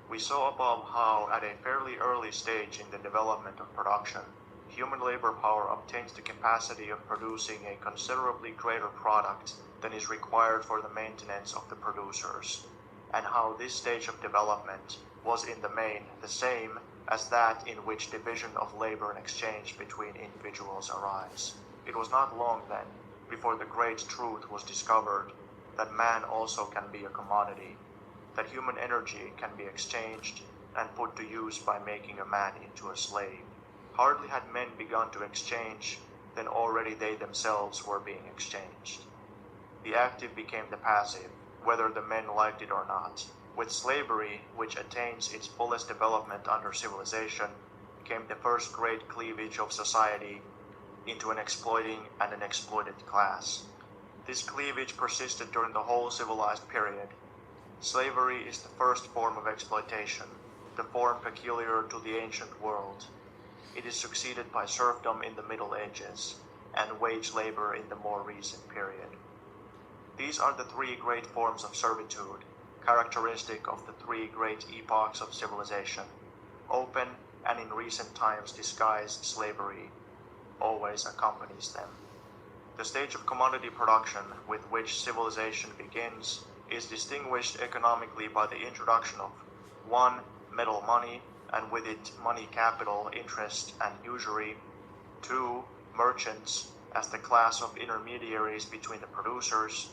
We saw above how, at a fairly early stage in the development of production, human labor power obtains the capacity of producing a considerably greater product than is required for the maintenance of the producers, and how this stage of development was in the main the same as that in which division of labor and exchange between individuals arise. It was not long then, before the great truth was discovered, that man also can be a commodity, that human energy can be exchanged and put to use by making a man into a slave. Hardly had men begun to exchange, than already they themselves were being exchanged. The active became the passive, whether the men liked it or not. With slavery, which attains its fullest development under civilization, came the first great cleavage of society into an exploiting and an exploited class. This cleavage persisted during the whole civilized period. Slavery is the first form of exploitation, the form peculiar to the ancient world. It is succeeded by serfdom in the Middle Ages, and wage labor in the more recent period. These are the three great forms of servitude, characteristic of the three great epochs of civilization. Open and in recent times disguised slavery always accompanies them. The stage of commodity production with which civilization begins is distinguished economically by the introduction of 1. Metal money, and with it money capital, interest, and usury. 2. Merchants, as the class of intermediaries between the producers.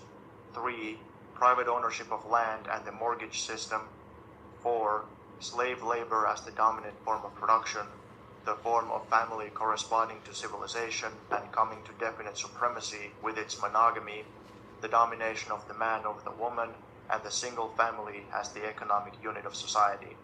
3. Private ownership of land and the mortgage system. 4. Slave labor as the dominant form of production, the form of family corresponding to civilization and coming to definite supremacy with its monogamy, the domination of the man over the woman, and the single family as the economic unit of society.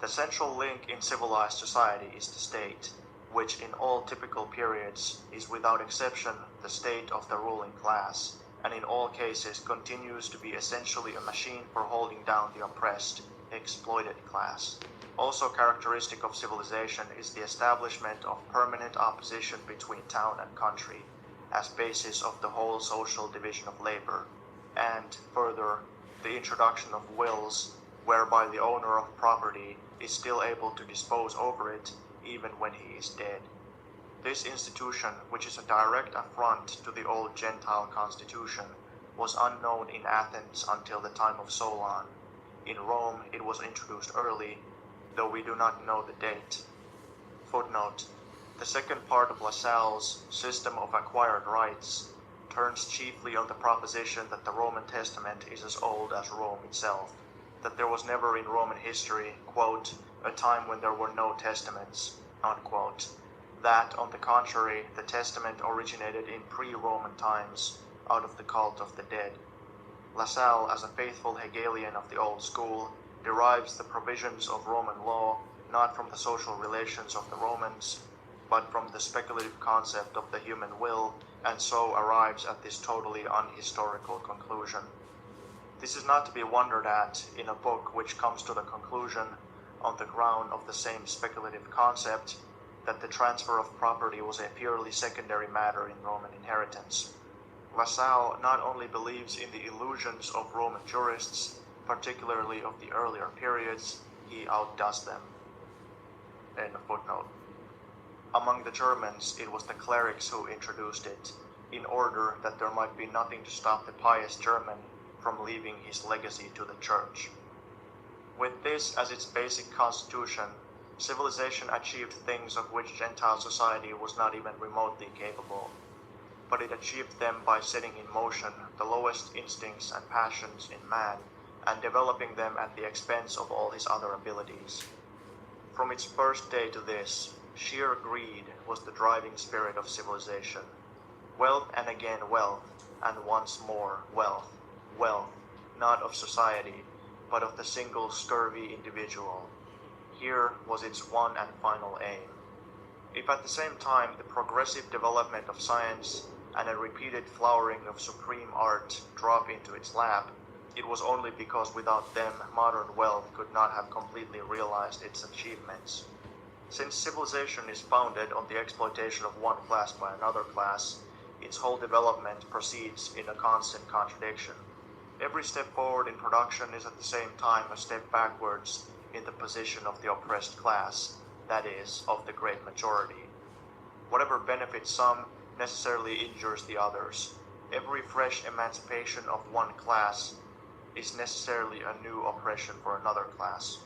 The central link in civilized society is the state, which in all typical periods is without exception the state of the ruling class, and in all cases continues to be essentially a machine for holding down the oppressed, exploited class. Also characteristic of civilization is the establishment of permanent opposition between town and country, as basis of the whole social division of labor, and, further, the introduction of wills, whereby the owner of property is still able to dispose over it even when he is dead. This institution, which is a direct affront to the old Gentile constitution, was unknown in Athens until the time of Solon. In Rome it was introduced early, though we do not know the date. Footnote: the second part of Lassalle's System of Acquired Rights turns chiefly on the proposition that the Roman Testament is as old as Rome itself. that there was never in Roman history, quote, a time when there were no testaments, unquote. That, on the contrary, the testament originated in pre-Roman times, out of the cult of the dead. Lassalle, as a faithful Hegelian of the old school, derives the provisions of Roman law not from the social relations of the Romans, but from the speculative concept of the human will, and so arrives at this totally unhistorical conclusion. This is not to be wondered at in a book which comes to the conclusion, on the ground of the same speculative concept, that the transfer of property was a purely secondary matter in Roman inheritance. Lassalle not only believes in the illusions of Roman jurists, particularly of the earlier periods, he outdoes them. End of footnote. Among the Germans, it was the clerics who introduced it, in order that there might be nothing to stop the pious German from leaving his legacy to the church. With this as its basic constitution, civilization achieved things of which Gentile society was not even remotely capable, but it achieved them by setting in motion the lowest instincts and passions in man, and developing them at the expense of all his other abilities. From its first day to this, sheer greed was the driving spirit of civilization. Wealth and again wealth, and once more wealth. Wealth, not of society, but of the single scurvy individual. Here was its one and final aim. If at the same time the progressive development of science and a repeated flowering of supreme art drop into its lap, it was only because without them modern wealth could not have completely realized its achievements. Since civilization is founded on the exploitation of one class by another class, its whole development proceeds in a constant contradiction. Every step forward in production is at the same time a step backwards in the position of the oppressed class, that is, of the great majority. Whatever benefits some necessarily injures the others. Every fresh emancipation of one class is necessarily a new oppression for another class.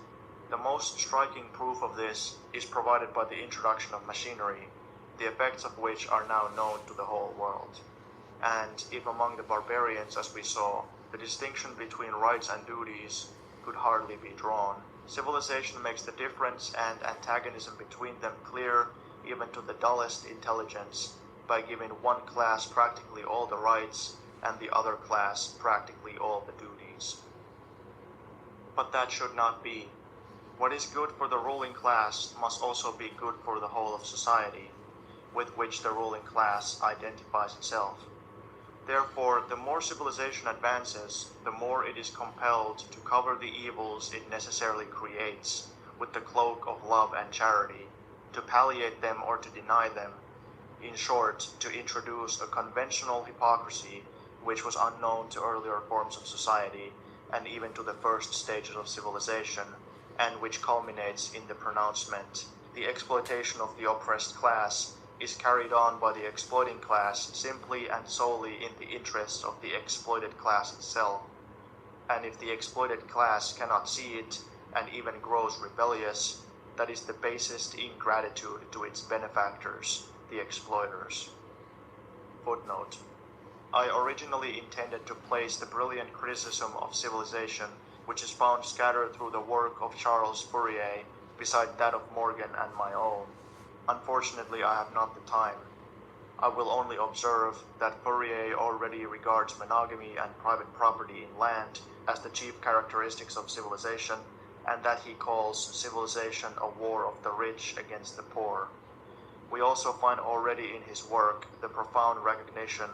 The most striking proof of this is provided by the introduction of machinery, the effects of which are now known to the whole world. And if among the barbarians, as we saw, the distinction between rights and duties could hardly be drawn, civilization makes the difference and antagonism between them clear even to the dullest intelligence by giving one class practically all the rights and the other class practically all the duties. But that should not be. What is good for the ruling class must also be good for the whole of society, with which the ruling class identifies itself. Therefore, the more civilization advances, the more it is compelled to cover the evils it necessarily creates with the cloak of love and charity, to palliate them or to deny them, in short, to introduce a conventional hypocrisy which was unknown to earlier forms of society and even to the first stages of civilization, and which culminates in the pronouncement, the exploitation of the oppressed class is carried on by the exploiting class simply and solely in the interests of the exploited class itself. And if the exploited class cannot see it and even grows rebellious, that is the basest ingratitude to its benefactors, the exploiters. Footnote. I originally intended to place the brilliant criticism of civilization which is found scattered through the work of Charles Fourier beside that of Morgan and my own. Unfortunately, I have not the time. I will only observe that Fourier already regards monogamy and private property in land as the chief characteristics of civilization, and that he calls civilization a war of the rich against the poor. We also find already in his work the profound recognition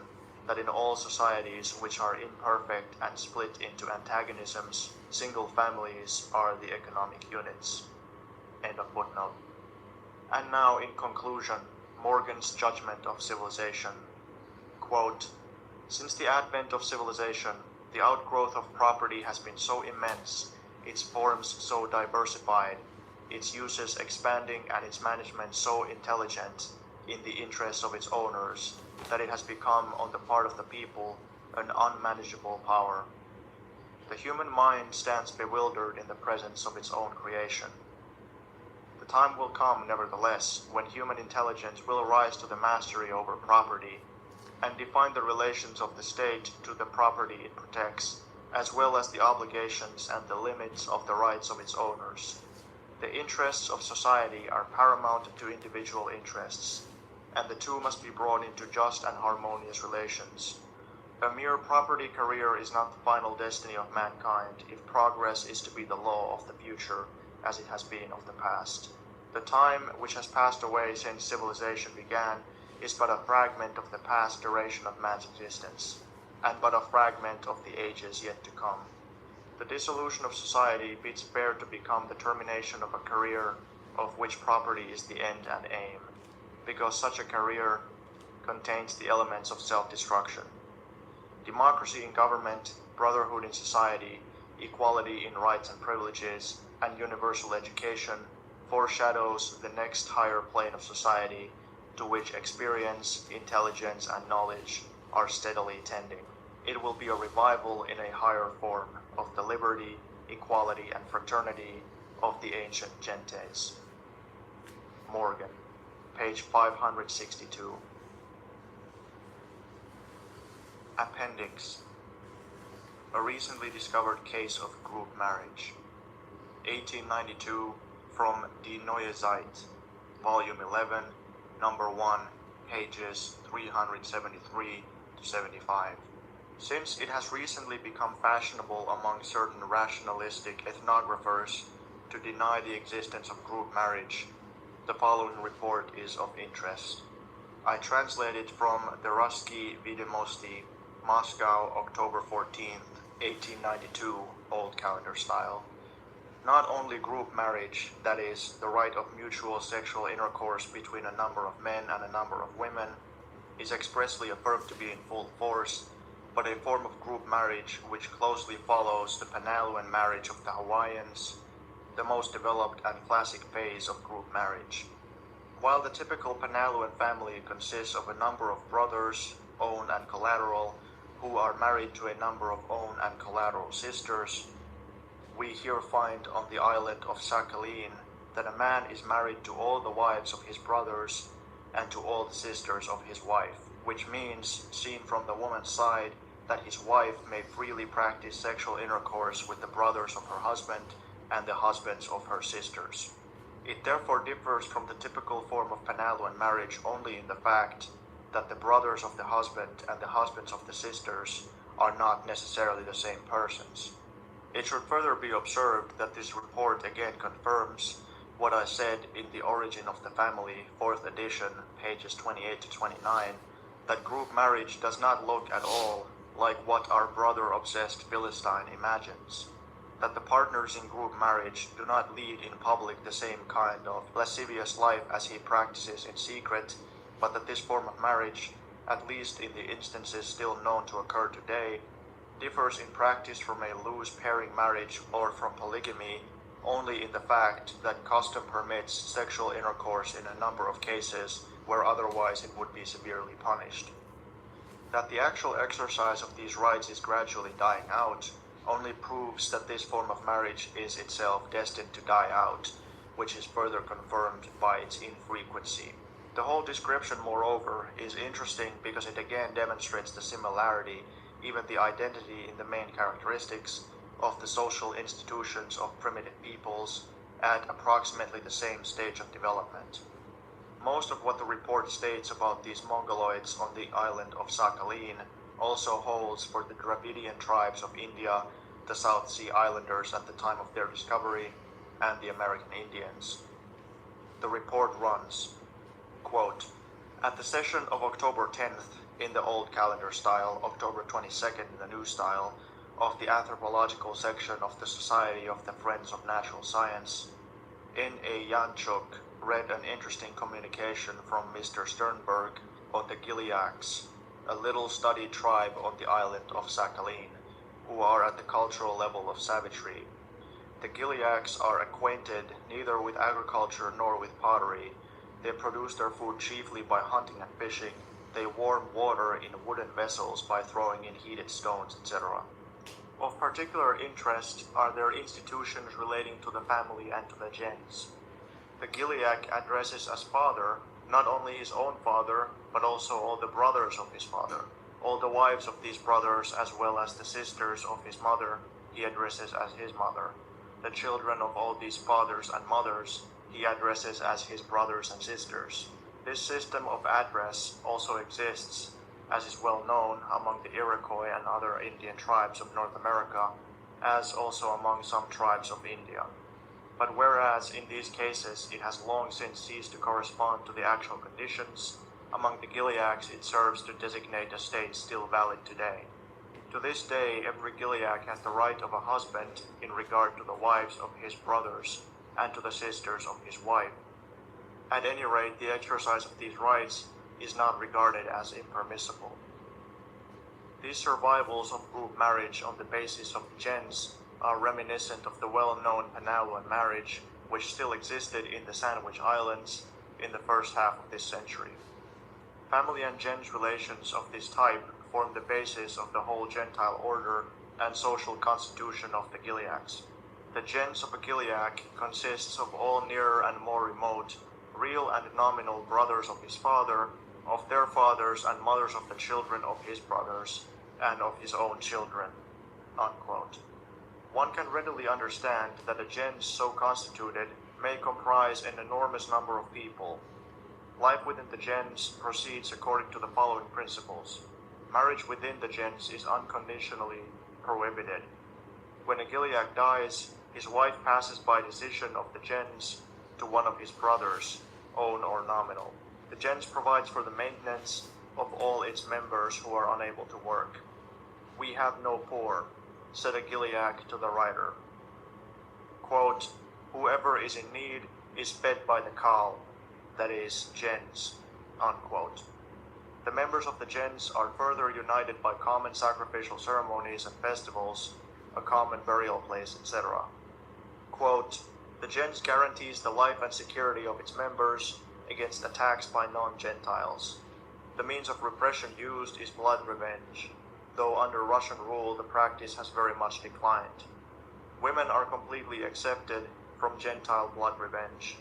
that in all societies which are imperfect and split into antagonisms, single families are the economic units. End of footnote. And now, in conclusion, Morgan's judgment of civilization. Quote, since the advent of civilization, the outgrowth of property has been so immense, its forms so diversified, its uses expanding and its management so intelligent in the interests of its owners, that it has become, on the part of the people, an unmanageable power. The human mind stands bewildered in the presence of its own creation. The time will come, nevertheless, when human intelligence will rise to the mastery over property, and define the relations of the state to the property it protects, as well as the obligations and the limits of the rights of its owners. The interests of society are paramount to individual interests, and the two must be brought into just and harmonious relations. A mere property career is not the final destiny of mankind if progress is to be the law of the future as it has been of the past. The time which has passed away since civilization began is but a fragment of the past duration of man's existence, and but a fragment of the ages yet to come. The dissolution of society bids fair to become the termination of a career of which property is the end and aim, because such a career contains the elements of self-destruction. Democracy in government, brotherhood in society, equality in rights and privileges, and universal education foreshadows the next higher plane of society to which experience, intelligence, and knowledge are steadily tending. It will be a revival in a higher form of the liberty, equality, and fraternity of the ancient gentes. Morgan, page 562. Appendix. A recently discovered case of group marriage. 1892, from Die Neue Zeit, volume 11, number 1, pages 373 to 75. Since it has recently become fashionable among certain rationalistic ethnographers to deny the existence of group marriage, the following report is of interest. I translate it from the Russky Vedomosti, Moscow, October 14th, 1892, Old Calendar style. Not only group marriage, that is, the right of mutual sexual intercourse between a number of men and a number of women, is expressly affirmed to be in full force, but a form of group marriage which closely follows the Panaluan marriage of the Hawaiians, the most developed and classic phase of group marriage. While the typical Panaluan family consists of a number of brothers, own and collateral, who are married to a number of own and collateral sisters, we here find on the island of Sakhalin that a man is married to all the wives of his brothers and to all the sisters of his wife, which means, seen from the woman's side, that his wife may freely practice sexual intercourse with the brothers of her husband and the husbands of her sisters. It therefore differs from the typical form of Panaluan marriage only in the fact that the brothers of the husband and the husbands of the sisters are not necessarily the same persons. It should further be observed that this report again confirms what I said in The Origin of the Family, 4th edition, pages 28 to 29, that group marriage does not look at all like what our brother-obsessed Philistine imagines, that the partners in group marriage do not lead in public the same kind of lascivious life as he practices in secret, but that this form of marriage, at least in the instances still known to occur today, differs in practice from a loose pairing marriage or from polygamy only in the fact that custom permits sexual intercourse in a number of cases where otherwise it would be severely punished. That the actual exercise of these rights is gradually dying out only proves that this form of marriage is itself destined to die out, which is further confirmed by its infrequency. The whole description, moreover, is interesting because it again demonstrates the similarity, even the identity in the main characteristics, of the social institutions of primitive peoples at approximately the same stage of development. Most of what the report states about these Mongoloids on the island of Sakhalin also holds for the Dravidian tribes of India, the South Sea Islanders at the time of their discovery, and the American Indians. The report runs, quote, at the session of October 10th in the Old Calendar style, October 22nd in the New style, of the anthropological section of the Society of the Friends of Natural Science, N.A. Yanchuk read an interesting communication from Mr. Sternberg on the Gilyaks, a little studied tribe on the island of Sakhalin, who are at the cultural level of savagery. The Gilyaks are acquainted neither with agriculture nor with pottery. They produce their food chiefly by hunting and fishing. They warm water in wooden vessels by throwing in heated stones, etc. Of particular interest are their institutions relating to the family and to the gens. The Gilyak addresses as father not only his own father, but also all the brothers of his father. All the wives of these brothers, as well as the sisters of his mother, he addresses as his mother. The children of all these fathers and mothers, he addresses as his brothers and sisters. This system of address also exists, as is well known, among the Iroquois and other Indian tribes of North America, as also among some tribes of India. But whereas in these cases it has long since ceased to correspond to the actual conditions, among the Gileacs it serves to designate a state still valid today. To this day, every Gileac has the right of a husband in regard to the wives of his brothers and to the sisters of his wife. At any rate, the exercise of these rights is not regarded as impermissible. These survivals of group marriage on the basis of gens are reminiscent of the well-known Panaluan marriage, which still existed in the Sandwich Islands in the first half of this century. Family and gens relations of this type form the basis of the whole Gentile order and social constitution of the Gileacs. The gens of a Gileac consists of all nearer and more remote, real and nominal brothers of his father, of their fathers and mothers of the children of his brothers, and of his own children." Unquote. One can readily understand that a gens so constituted may comprise an enormous number of people. Life within the gens proceeds according to the following principles. Marriage within the gens is unconditionally prohibited. When a Gileac dies, his wife passes by decision of the gens to one of his brothers, own or nominal. The gens provides for the maintenance of all its members who are unable to work. "We have no poor," said a Gileac to the writer. Quote, "Whoever is in need is fed by the Kal, that is, gens." Unquote. The members of the gens are further united by common sacrificial ceremonies and festivals, a common burial place, etc. Quote, "The gens guarantees the life and security of its members against attacks by non-Gentiles. The means of repression used is blood revenge, though under Russian rule the practice has very much declined. Women are completely excepted from Gentile blood revenge.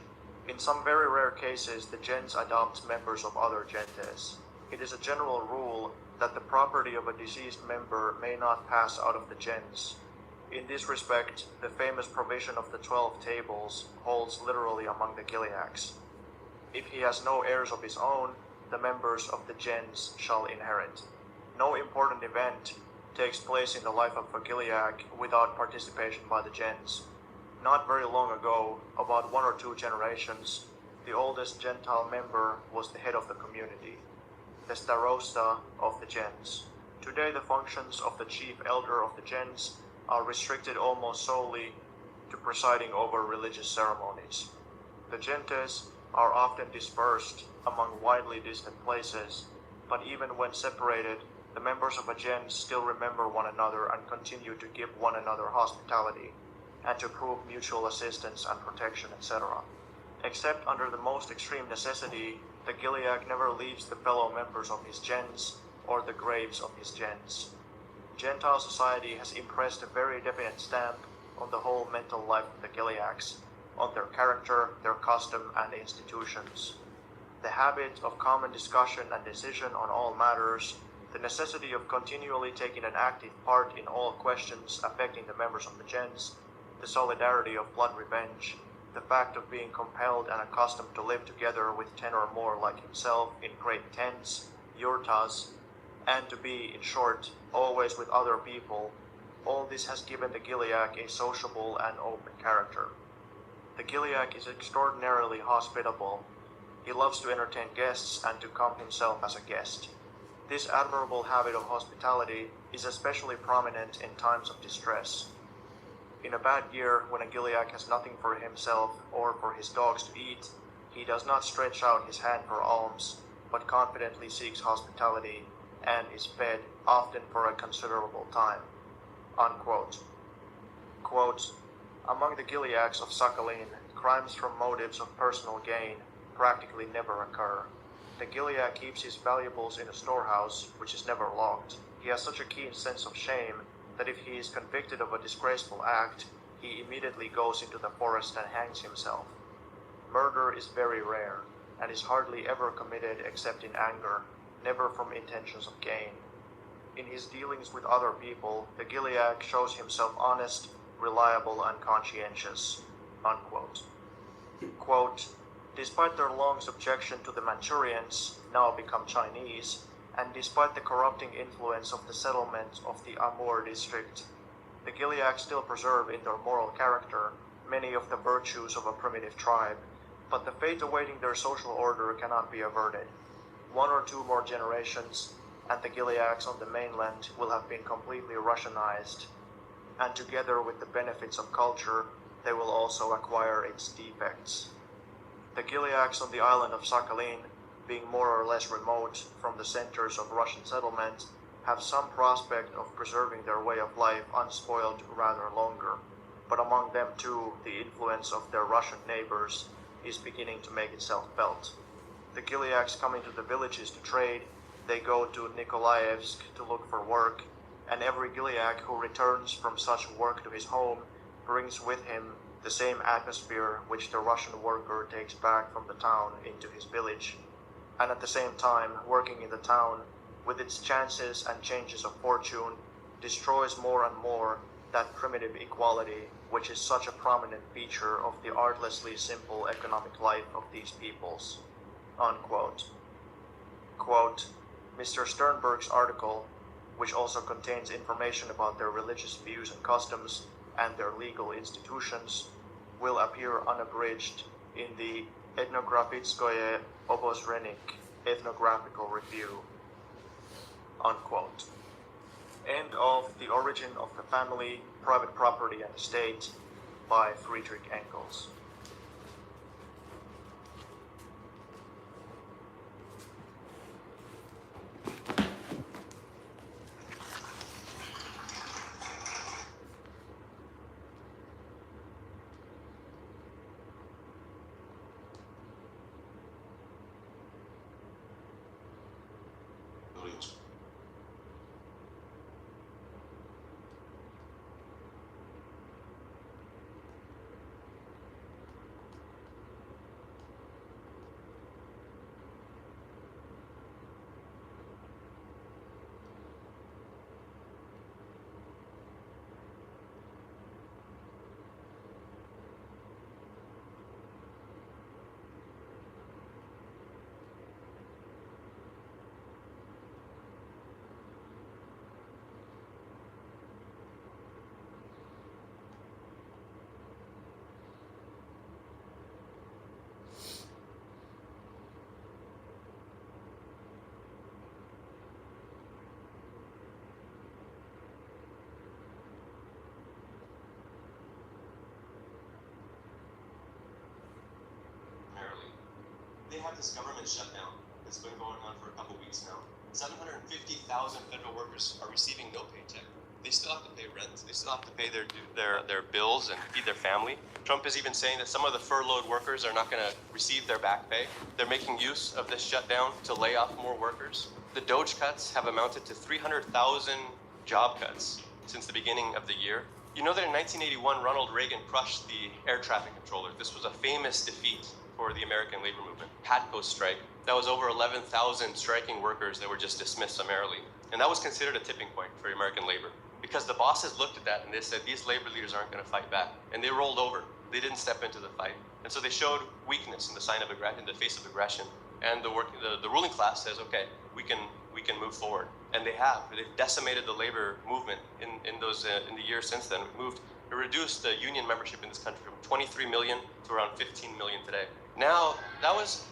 In some very rare cases, the gens adopt members of other gentes. It is a general rule that the property of a deceased member may not pass out of the gens. In this respect, the famous provision of the 12 tables holds literally among the Gileacs. If he has no heirs of his own, the members of the gens shall inherit. No important event takes place in the life of a Gileac without participation by the gens. Not very long ago, about 1 or 2 generations, the oldest Gentile member was the head of the community, the starosta of the gens. Today the functions of the chief elder of the gens are restricted almost solely to presiding over religious ceremonies. The gentes are often dispersed among widely distant places, but even when separated, the members of a gens still remember one another and continue to give one another hospitality, and to prove mutual assistance and protection, etc. Except under the most extreme necessity, the Gileac never leaves the fellow members of his gens or the graves of his gens. Gentile society has impressed a very definite stamp on the whole mental life of the Gileacs, on their character, their custom, and institutions. The habit of common discussion and decision on all matters, the necessity of continually taking an active part in all questions affecting the members of the gens, the solidarity of blood revenge, the fact of being compelled and accustomed to live together with 10 or more like himself in great tents, yurtas, and to be, in short, always with other people, all this has given the Gileac a sociable and open character. The Gileac is extraordinarily hospitable. He loves to entertain guests and to come himself as a guest. This admirable habit of hospitality is especially prominent in times of distress. In a bad year, when a Gileac has nothing for himself or for his dogs to eat, he does not stretch out his hand for alms, but confidently seeks hospitality and is fed, often for a considerable time." Unquote. Quote, "Among the Gileacs of Sakhalin, crimes from motives of personal gain practically never occur. The Gileac keeps his valuables in a storehouse, which is never locked. He has such a keen sense of shame that if he is convicted of a disgraceful act, he immediately goes into the forest and hangs himself. Murder is very rare, and is hardly ever committed except in anger, never from intentions of gain. In his dealings with other people, the Gilead shows himself honest, reliable, and conscientious." Unquote. Quote, "Despite their long subjection to the Manchurians, now become Chinese, and despite the corrupting influence of the settlement of the Amur district, the Gilead still preserve in their moral character many of the virtues of a primitive tribe, but the fate awaiting their social order cannot be averted. One or two more generations, and the Gileads on the mainland will have been completely Russianized, and together with the benefits of culture, they will also acquire its defects. The Gileads on the island of Sakhalin, being more or less remote from the centers of Russian settlement, have some prospect of preserving their way of life unspoiled rather longer, but among them too the influence of their Russian neighbors is beginning to make itself felt. The Gileads come into the villages to trade, they go to Nikolaevsk to look for work, and every Gilead who returns from such work to his home brings with him the same atmosphere which the Russian worker takes back from the town into his village, and at the same time working in the town, with its chances and changes of fortune, destroys more and more that primitive equality which is such a prominent feature of the artlessly simple economic life of these peoples." Unquote. Quote, "Mr. Sternberg's article, which also contains information about their religious views and customs and their legal institutions, will appear unabridged in the Ethnografitskoye Obozrenik Ethnographical Review." Unquote. End of The Origin of the Family, Private Property and Estate by Friedrich Engels. They have this government shutdown that's been going on for a couple weeks now. 750,000 federal workers are receiving no paycheck. They still have to pay rent. They still have to pay their bills and feed their family. Trump is even saying that some of the furloughed workers are not going to receive their back pay. They're making use of this shutdown to lay off more workers. The Doge cuts have amounted to 300,000 job cuts since the beginning of the year. You know that in 1981, Ronald Reagan crushed the air traffic controller. This was a famous defeat for the American labor movement. PATCO strike. That was over 11,000 striking workers that were just dismissed summarily. And that was considered a tipping point for American labor, because the bosses looked at that and they said, these labor leaders aren't going to fight back. And they rolled over. They didn't step into the fight. And so they showed weakness in the sign of in the face of aggression. And the ruling class says, okay, we can move forward. And they have. They've decimated the labor movement in the years since then. It reduced the union membership in this country from 23 million to around 15 million today. Now, that was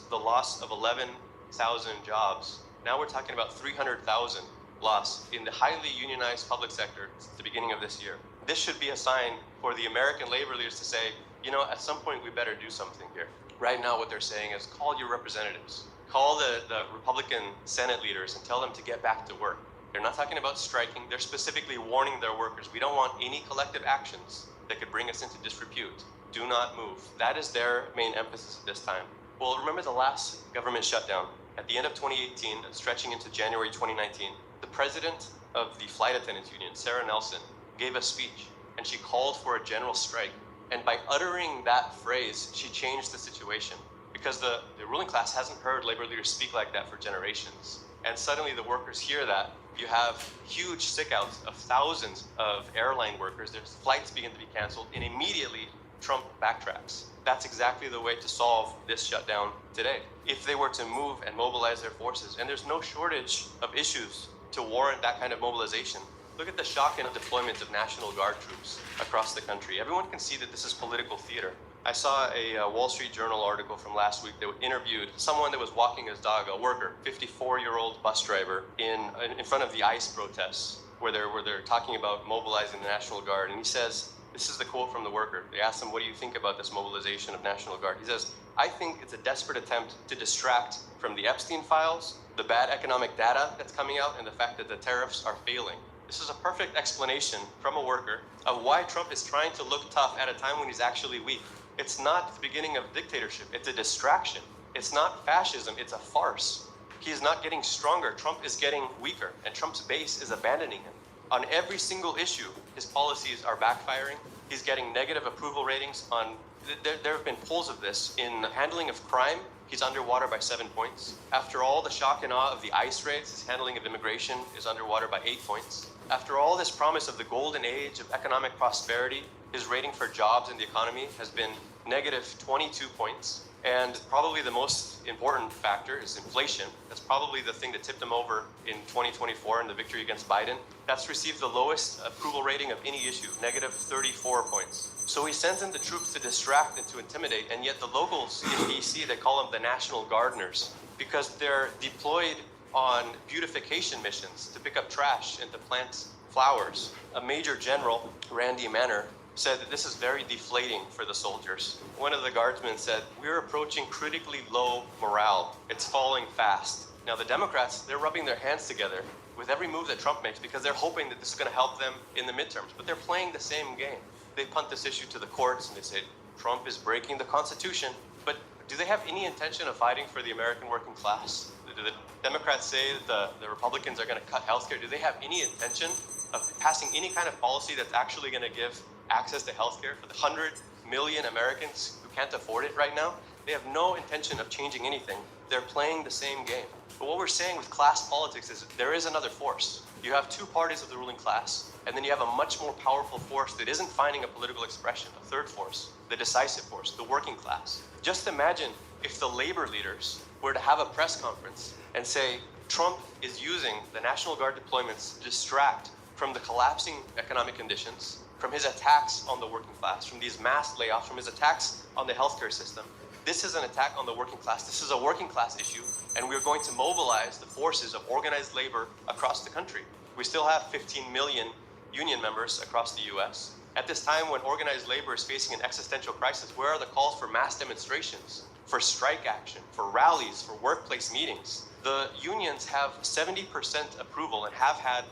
the loss of 11,000 jobs. Now we're talking about 300,000 loss in the highly unionized public sector since the beginning of this year. This should be a sign for the American labor leaders to say, you know, at some point we better do something here. Right now what they're saying is call your representatives. Call the Republican Senate leaders and tell them to get back to work. They're not talking about striking. They're specifically warning their workers. We don't want any collective actions that could bring us into disrepute. Do not move. That is their main emphasis at this time. Well, remember the last government shutdown at the end of 2018, stretching into January 2019. The president of the Flight Attendants Union, Sarah Nelson, gave a speech and she called for a general strike. And by uttering that phrase, she changed the situation, because the ruling class hasn't heard labor leaders speak like that for generations. and suddenly the workers hear that. You have huge stickouts of thousands of airline workers. There's flights begin to be canceled, and immediately Trump backtracks. That's exactly the way to solve this shutdown today. If they were to move and mobilize their forces, and there's no shortage of issues to warrant that kind of mobilization. Look at the shock and deployment of National Guard troops across the country. Everyone can see that this is political theater. I saw a Wall Street Journal article from last week that interviewed someone that was walking his dog, a worker, 54-year-old bus driver, in front of the ICE protests, where they're talking about mobilizing the National Guard. And he says, this is the quote from the worker. They asked him, what do you think about this mobilization of National Guard? He says, I think it's a desperate attempt to distract from the Epstein files, the bad economic data that's coming out, and the fact that the tariffs are failing. This is a perfect explanation from a worker of why Trump is trying to look tough at a time when he's actually weak. It's not the beginning of dictatorship. It's a distraction. It's not fascism. It's a farce. He is not getting stronger. Trump is getting weaker, and Trump's base is abandoning him. On every single issue, his policies are backfiring. He's getting negative approval ratings on, there have been polls of this. In handling of crime, he's underwater by 7 points. After all the shock and awe of the ICE raids, his handling of immigration is underwater by 8 points. After all this promise of the golden age of economic prosperity, his rating for jobs in the economy has been negative 22 points. And probably the most important factor is inflation. That's probably the thing that tipped him over in 2024 in the victory against Biden. That's received the lowest approval rating of any issue, negative 34 points. So he sends in the troops to distract and to intimidate, and yet the locals in DC, they call them the National Gardeners, because they're deployed on beautification missions to pick up trash and to plant flowers. A Major General, Randy Manner, said that this is very deflating for the soldiers. One of the guardsmen said, we're approaching critically low morale. It's falling fast. Now the Democrats, they're rubbing their hands together with every move that Trump makes because they're hoping that this is going to help them in the midterms, but they're playing the same game. They punt this issue to the courts and they say, Trump is breaking the Constitution, but do they have any intention of fighting for the American working class? Do the Democrats say that the Republicans are going to cut healthcare? Do they have any intention of passing any kind of policy that's actually going to give access to healthcare for the 100 million Americans who can't afford it right now? They have no intention of changing anything. They're playing the same game. But what we're saying with class politics is there is another force. You have two parties of the ruling class, and then you have a much more powerful force that isn't finding a political expression, a third force, the decisive force, the working class. Just imagine if the labor leaders were to have a press conference and say, Trump is using the National Guard deployments to distract from the collapsing economic conditions, from his attacks on the working class, from these mass layoffs, from his attacks on the healthcare system. This is an attack on the working class. This is a working class issue, and we're going to mobilize the forces of organized labor across the country. We still have 15 million union members across the US. At this time when organized labor is facing an existential crisis, where are the calls for mass demonstrations, for strike action, for rallies, for workplace meetings? The unions have 70% approval and have had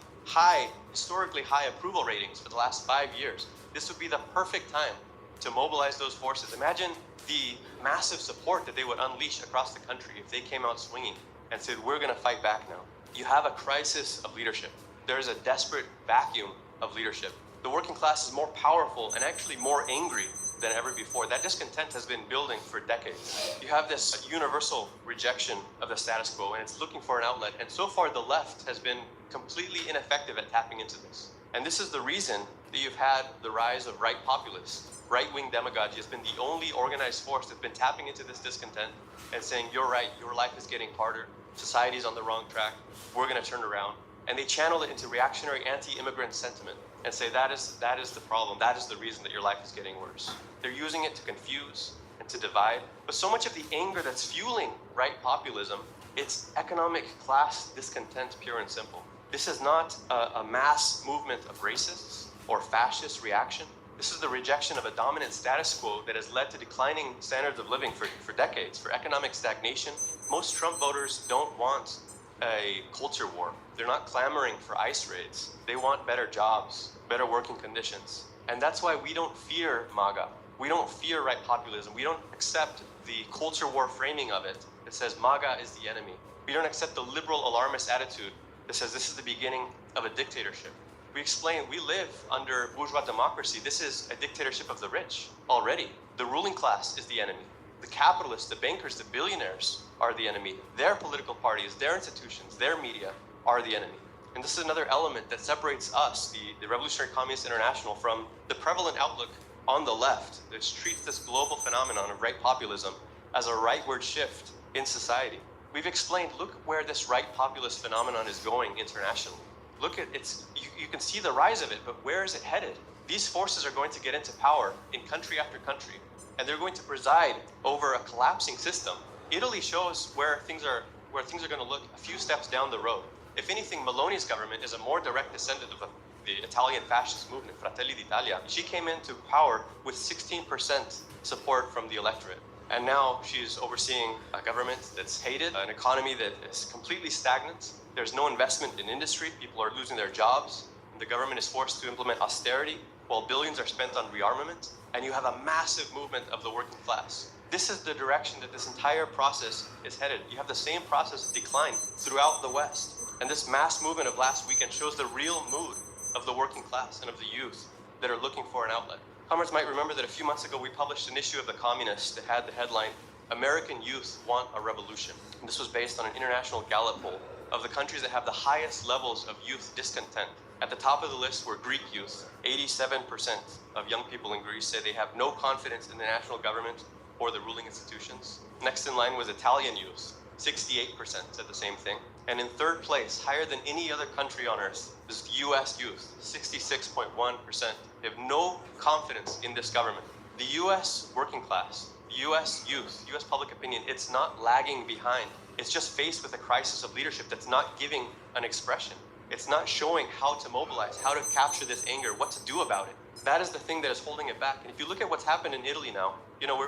historically high approval ratings for the last 5 years. This would be the perfect time to mobilize those forces. Imagine the massive support that they would unleash across the country if they came out swinging and said, we're going to fight back now. You have a crisis of leadership. There is a desperate vacuum of leadership. The working class is more powerful and actually more angry than ever before. That discontent has been building for decades. You have this universal rejection of the status quo, and it's looking for an outlet. And so far, the left has been completely ineffective at tapping into this. And this is the reason that you've had the rise of right populists. Right-wing demagogy has been the only organized force that's been tapping into this discontent and saying, you're right, your life is getting harder, society's on the wrong track, we're going to turn around. And they channel it into reactionary anti-immigrant sentiment and say that is the problem, that is the reason that your life is getting worse. They're using it to confuse and to divide. But so much of the anger that's fueling right populism, it's economic class discontent, pure and simple. This is not a mass movement of racists or fascist reaction. This is the rejection of a dominant status quo that has led to declining standards of living for decades, for economic stagnation. Most Trump voters don't want a culture war. They're not clamoring for ICE raids. They want better jobs, better working conditions. And that's why we don't fear MAGA. We don't fear right populism. We don't accept the culture war framing of it that says MAGA is the enemy. We don't accept the liberal alarmist attitude that says this is the beginning of a dictatorship. We explain we live under bourgeois democracy. This is a dictatorship of the rich already. The ruling class is the enemy. The capitalists, the bankers, the billionaires are the enemy. Their political parties, their institutions, their media are the enemy. And this is another element that separates us, the Revolutionary Communist International, from the prevalent outlook on the left that treats this global phenomenon of right populism as a rightward shift in society. We've explained, look where this right populist phenomenon is going internationally. Look at you can see the rise of it, but where is it headed? These forces are going to get into power in country after country, and they're going to preside over a collapsing system. Italy shows where things are going to look a few steps down the road. If anything, Meloni's government is a more direct descendant of the Italian fascist movement, Fratelli d'Italia. She came into power with 16% support from the electorate. And now she's overseeing a government that's hated, an economy that is completely stagnant. There's no investment in industry. People are losing their jobs. The government is forced to implement austerity while billions are spent on rearmament. And you have a massive movement of the working class. This is the direction that this entire process is headed. You have the same process of decline throughout the West. And this mass movement of last weekend shows the real mood of the working class and of the youth that are looking for an outlet. Comrades might remember that a few months ago we published an issue of The Communist that had the headline, American Youth Want a Revolution. And this was based on an international Gallup poll of the countries that have the highest levels of youth discontent. At the top of the list were Greek youth. 87% of young people in Greece say they have no confidence in the national government or the ruling institutions. Next in line was Italian youth. 68% said the same thing. And in third place, higher than any other country on earth, is US youth, 66.1%. They have no confidence in this government. The US working class, US youth, US public opinion, it's not lagging behind. It's just faced with a crisis of leadership that's not giving an expression. It's not showing how to mobilize, how to capture this anger, what to do about it. That is the thing that is holding it back. And if you look at what's happened in Italy now,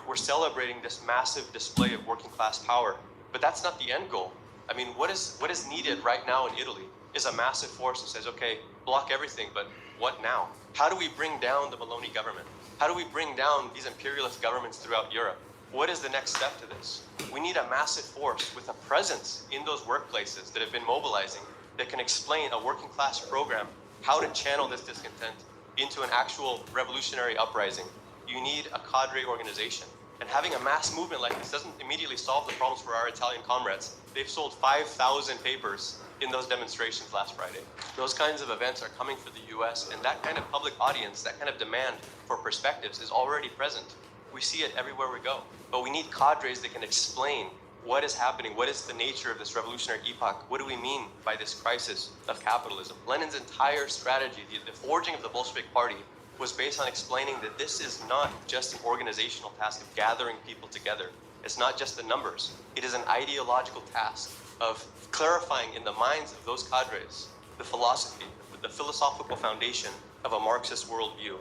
we're celebrating this massive display of working class power, but that's not the end goal. I mean, what is needed right now in Italy is a massive force that says, okay, block everything, but what now? How do we bring down the Meloni government? How do we bring down these imperialist governments throughout Europe? What is the next step to this? We need a massive force with a presence in those workplaces that have been mobilizing that can explain a working class program, how to channel this discontent into an actual revolutionary uprising. You need a cadre organization. And having a mass movement like this doesn't immediately solve the problems for our Italian comrades. They've sold 5,000 papers in those demonstrations last Friday. Those kinds of events are coming for the US, and that kind of public audience, that kind of demand for perspectives is already present. We see it everywhere we go. But we need cadres that can explain what is happening, what is the nature of this revolutionary epoch, what do we mean by this crisis of capitalism. Lenin's entire strategy, the forging of the Bolshevik Party, was based on explaining that this is not just an organizational task of gathering people together. It's not just the numbers. It is an ideological task of clarifying in the minds of those cadres the philosophy, the philosophical foundation of a Marxist worldview.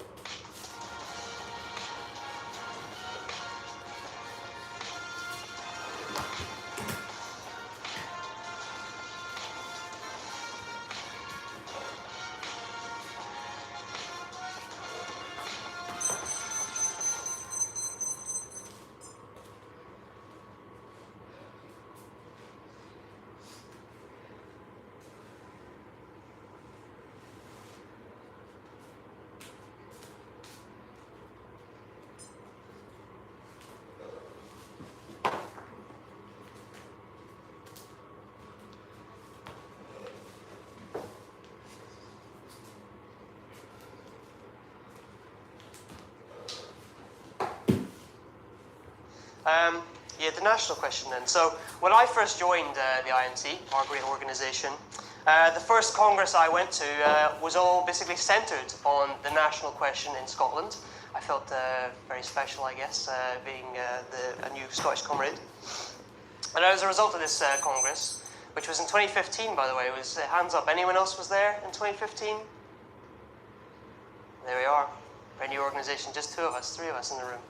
The national question then. So when I first joined the INC, our great organisation, the first Congress I went to was all basically centred on the national question in Scotland. I felt very special, I guess, being a new Scottish comrade. And as a result of this Congress, which was in 2015, by the way, was hands up. Anyone else was there in 2015? There we are. Very new organisation, just three of us in the room.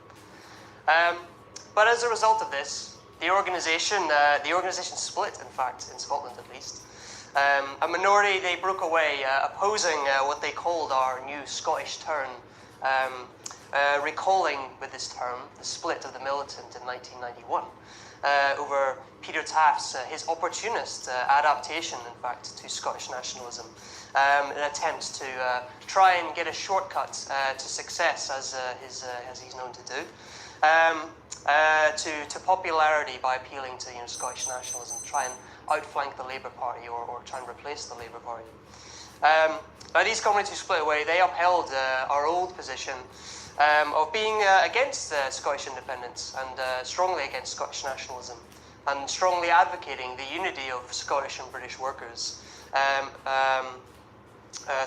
But as a result of this, the organisation split, in fact, in Scotland at least. A minority, they broke away, opposing what they called our new Scottish turn, recalling with this term the split of the militant in 1991 over Peter Taft's, his opportunist adaptation, in fact, to Scottish nationalism, an attempt to try and get a shortcut to success, as he's known to do. to popularity by appealing to Scottish nationalism, try and outflank the Labour Party or try and replace the Labour Party. Now these comrades who split away, they upheld our old position of being against Scottish independence and strongly against Scottish nationalism, and strongly advocating the unity of Scottish and British workers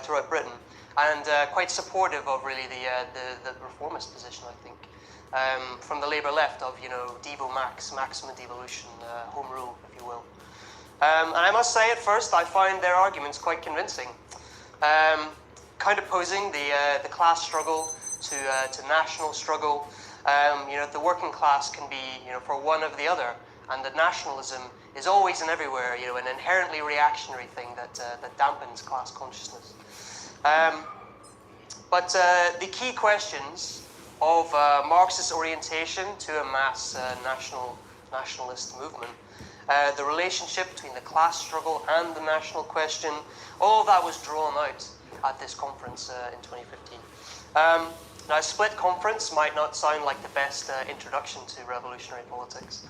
throughout Britain, and quite supportive of really the reformist position, I think, from the Labour left of Devo Max, maximum devolution, home rule, if you will. And I must say, at first, I find their arguments quite convincing, kind of posing the class struggle to national struggle. The working class can be for one of the other, and that nationalism is always and everywhere an inherently reactionary thing that dampens class consciousness. But the key questions of Marxist orientation to a mass nationalist movement, the relationship between the class struggle and the national question, all of that was drawn out at this conference in 2015. Now, a split conference might not sound like the best introduction to revolutionary politics,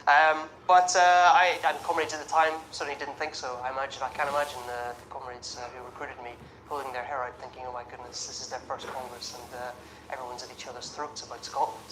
but I and comrades at the time certainly didn't think so. I can't imagine the comrades who recruited me pulling their hair out, thinking, "Oh my goodness, this is their first Congress, and everyone's at each other's throats about Scotland."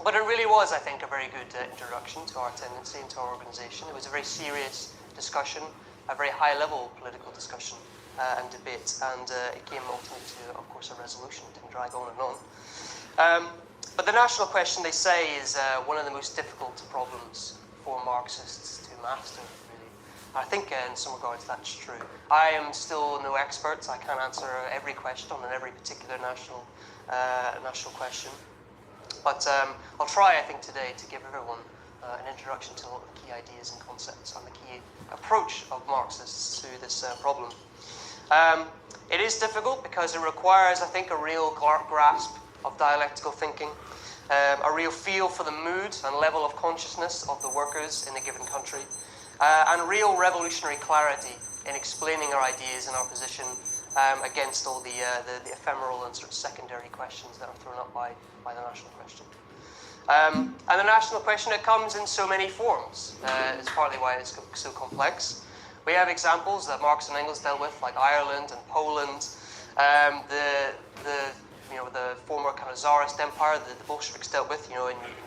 But it really was, I think, a very good introduction to our tendency and to our organisation. It was a very serious discussion, a very high-level political discussion and debate, and it came ultimately to, of course, a resolution. It didn't drag on and on. But the national question, they say, is one of the most difficult problems for Marxists to master, really. I think in some regards that's true. I am still no expert. I can't answer every question on every particular national question. But I'll try, I think, today to give everyone an introduction to a lot of the key ideas and concepts and the key approach of Marxists to this problem. It is difficult because it requires, I think, a real grasp of dialectical thinking, a real feel for the mood and level of consciousness of the workers in a given country, and real revolutionary clarity in explaining our ideas and our position against all the ephemeral and sort of secondary questions that are thrown up by the national question. And the national question, it comes in so many forms. It's partly why it's so complex. We have examples that Marx and Engles dealt with, like Ireland and Poland, the former kind of Tsarist empire that the Bolsheviks dealt with, in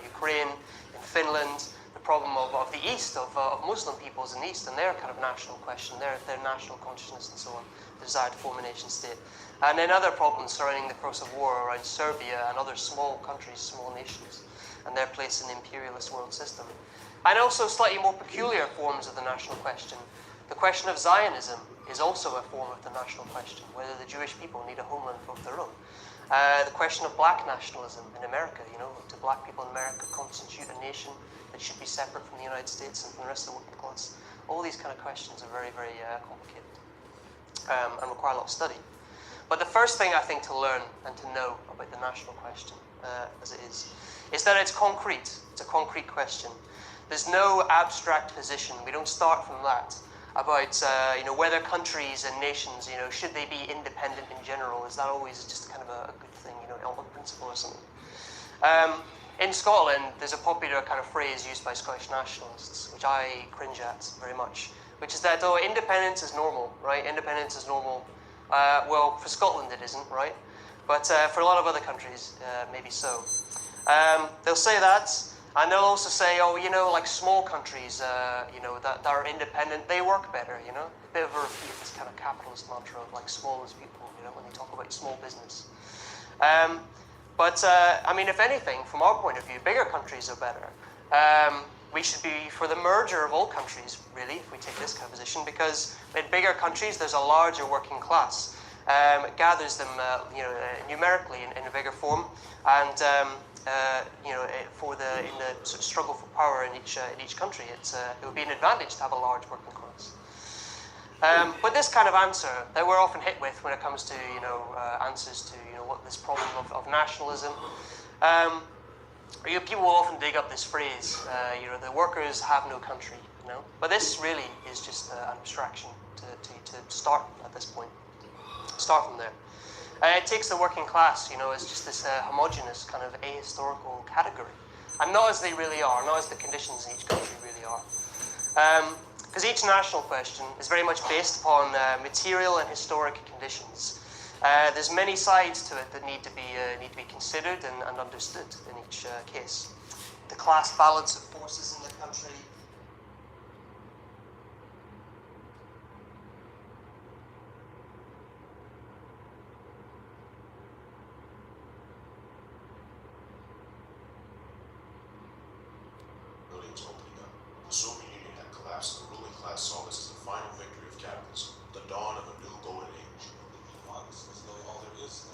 Ukraine, in Finland, the problem of the East, of Muslim peoples in the East, and their kind of national question, their national consciousness and so on, the desire to form a nation state. And then other problems surrounding the process of war around Serbia and other small countries, small nations, and their place in the imperialist world system. And also slightly more peculiar forms of the national question. The question of Zionism is also a form of the national question, whether the Jewish people need a homeland of their own. The question of black nationalism in America, do black people in America constitute a nation that should be separate from the United States and from the rest of the working class? All these kind of questions are very, very complicated and require a lot of study. But the first thing I think to learn and to know about the national question, as it is that it's concrete. It's a concrete question. There's no abstract position. We don't start from that about whether countries and nations, should they be independent in general? Is that always just kind of a good thing, on principle or something? In Scotland, there's a popular kind of phrase used by Scottish nationalists, which I cringe at very much, which is that, independence is normal, right? Independence is normal. Well, for Scotland it isn't, right? But for a lot of other countries, maybe so. They'll say that, and they'll also say, like small countries, that are independent, they work better, A bit of a repeat of this kind of capitalist mantra of like small as people, when they talk about small business. But if anything, from our point of view, bigger countries are better. We should be for the merger of all countries, really, if we take this kind of position, because in bigger countries, there's a larger working class. It gathers them, numerically in a bigger form, and in the sort of struggle for power in each country, it would be an advantage to have a large working class. But this kind of answer that we're often hit with when it comes to answers to what this problem of nationalism. People will often dig up this phrase, the workers have no country, But this really is just an abstraction to start at this point. Start from there. It takes the working class, as just this homogenous kind of ahistorical category, and not as they really are, not as the conditions in each country really are. Because each national question is very much based upon material and historic conditions. There's many sides to it that need to be considered and understood in each case. The class balance of forces in the country. Buildings opening up. The Soviet Union had collapsed, and the ruling class saw this as the final victory of capitalism, the dawn of a new golden age. This is really all there is.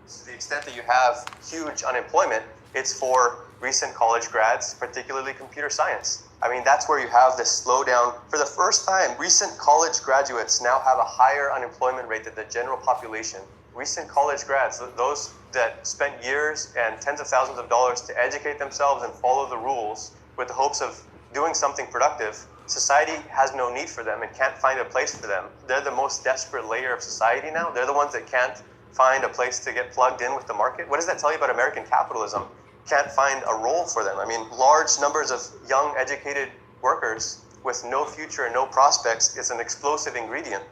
To the extent that you have huge unemployment, it's for recent college grads, particularly computer science. I mean, that's where you have this slowdown. For the first time, recent college graduates now have a higher unemployment rate than the general population. Recent college grads, those that spent years and tens of thousands of dollars to educate themselves and follow the rules with the hopes of doing something productive, society has no need for them and can't find a place for them. They're the most desperate layer of society now. They're the ones that can't find a place to get plugged in with the market. What does that tell you about American capitalism? Can't find a role for them. I mean, large numbers of young, educated workers with no future and no prospects is an explosive ingredient.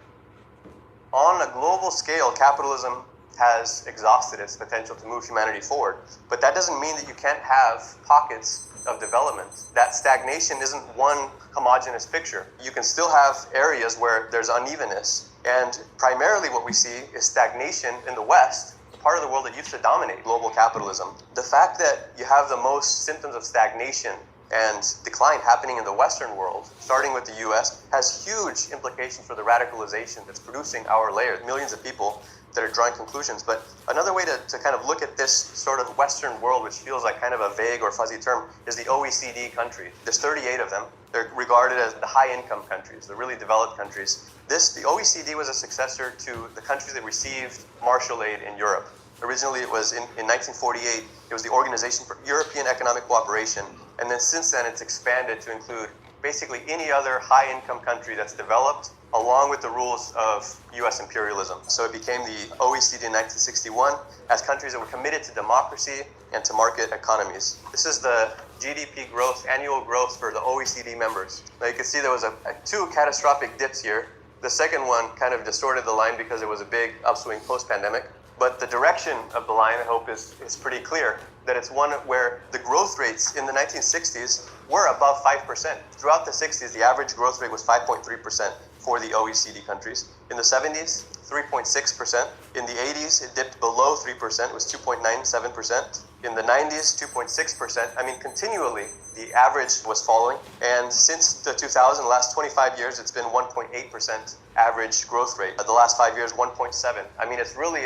On a global scale, capitalism has exhausted its potential to move humanity forward. But that doesn't mean that you can't have pockets of development. That stagnation isn't one homogeneous picture. You can still have areas where there's unevenness. And primarily what we see is stagnation in the West, the part of the world that used to dominate global capitalism. The fact that you have the most symptoms of stagnation and decline happening in the Western world, starting with the US, has huge implications for the radicalization that's producing our layer, millions of people that are drawing conclusions. But another way to kind of look at this sort of Western world, which feels like kind of a vague or fuzzy term, is the OECD countries. There's 38 of them. They're regarded as the high-income countries, the really developed countries. The OECD was a successor to the countries that received Marshall Aid in Europe. Originally, it was in 1948, it was the Organization for European Economic Cooperation. And then since then, it's expanded to include basically any other high-income country that's developed, along with the rules of US imperialism. So it became the OECD in 1961 as countries that were committed to democracy and to market economies. This is the GDP growth, annual growth for the OECD members. Now you can see there was two catastrophic dips here. The second one kind of distorted the line because it was a big upswing post-pandemic. But the direction of the line, I hope, is pretty clear, that it's one where the growth rates in the 1960s were above 5%. Throughout the 60s, the average growth rate was 5.3% for the OECD countries. In the 70s, 3.6%. In the 80s, it dipped below 3%, it was 2.97%. In the 90s, 2.6%. I mean, continually, the average was falling. And since the 2000, last 25 years, it's been 1.8% average growth rate. The last 5 years, 1.7. I mean, it's really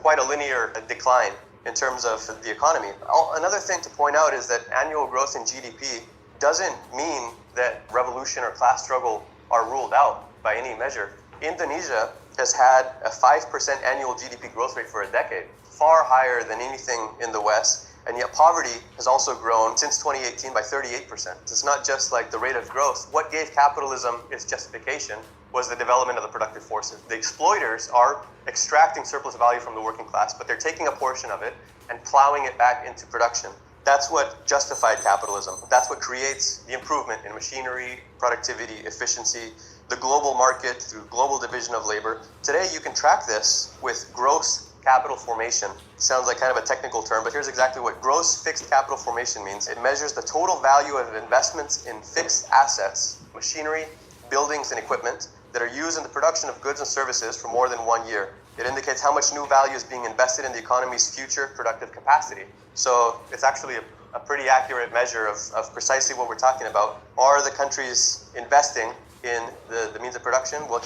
quite a linear decline in terms of the economy. Another thing to point out is that annual growth in GDP doesn't mean that revolution or class struggle are ruled out by any measure. Indonesia has had a 5% annual GDP growth rate for a decade, far higher than anything in the West. And yet poverty has also grown since 2018 by 38%. It's not just like the rate of growth. What gave capitalism its justification was the development of the productive forces. The exploiters are extracting surplus value from the working class, but they're taking a portion of it and plowing it back into production. That's what justified capitalism. That's what creates the improvement in machinery, productivity, efficiency, the global market through global division of labor. Today, you can track this with gross capital formation. Sounds like kind of a technical term, but here's exactly what gross fixed capital formation means. It measures the total value of investments in fixed assets, machinery, buildings, and equipment that are used in the production of goods and services for more than 1 year. It indicates how much new value is being invested in the economy's future productive capacity. So it's actually a pretty accurate measure of precisely what we're talking about. Are the countries investing in the means of production? Well,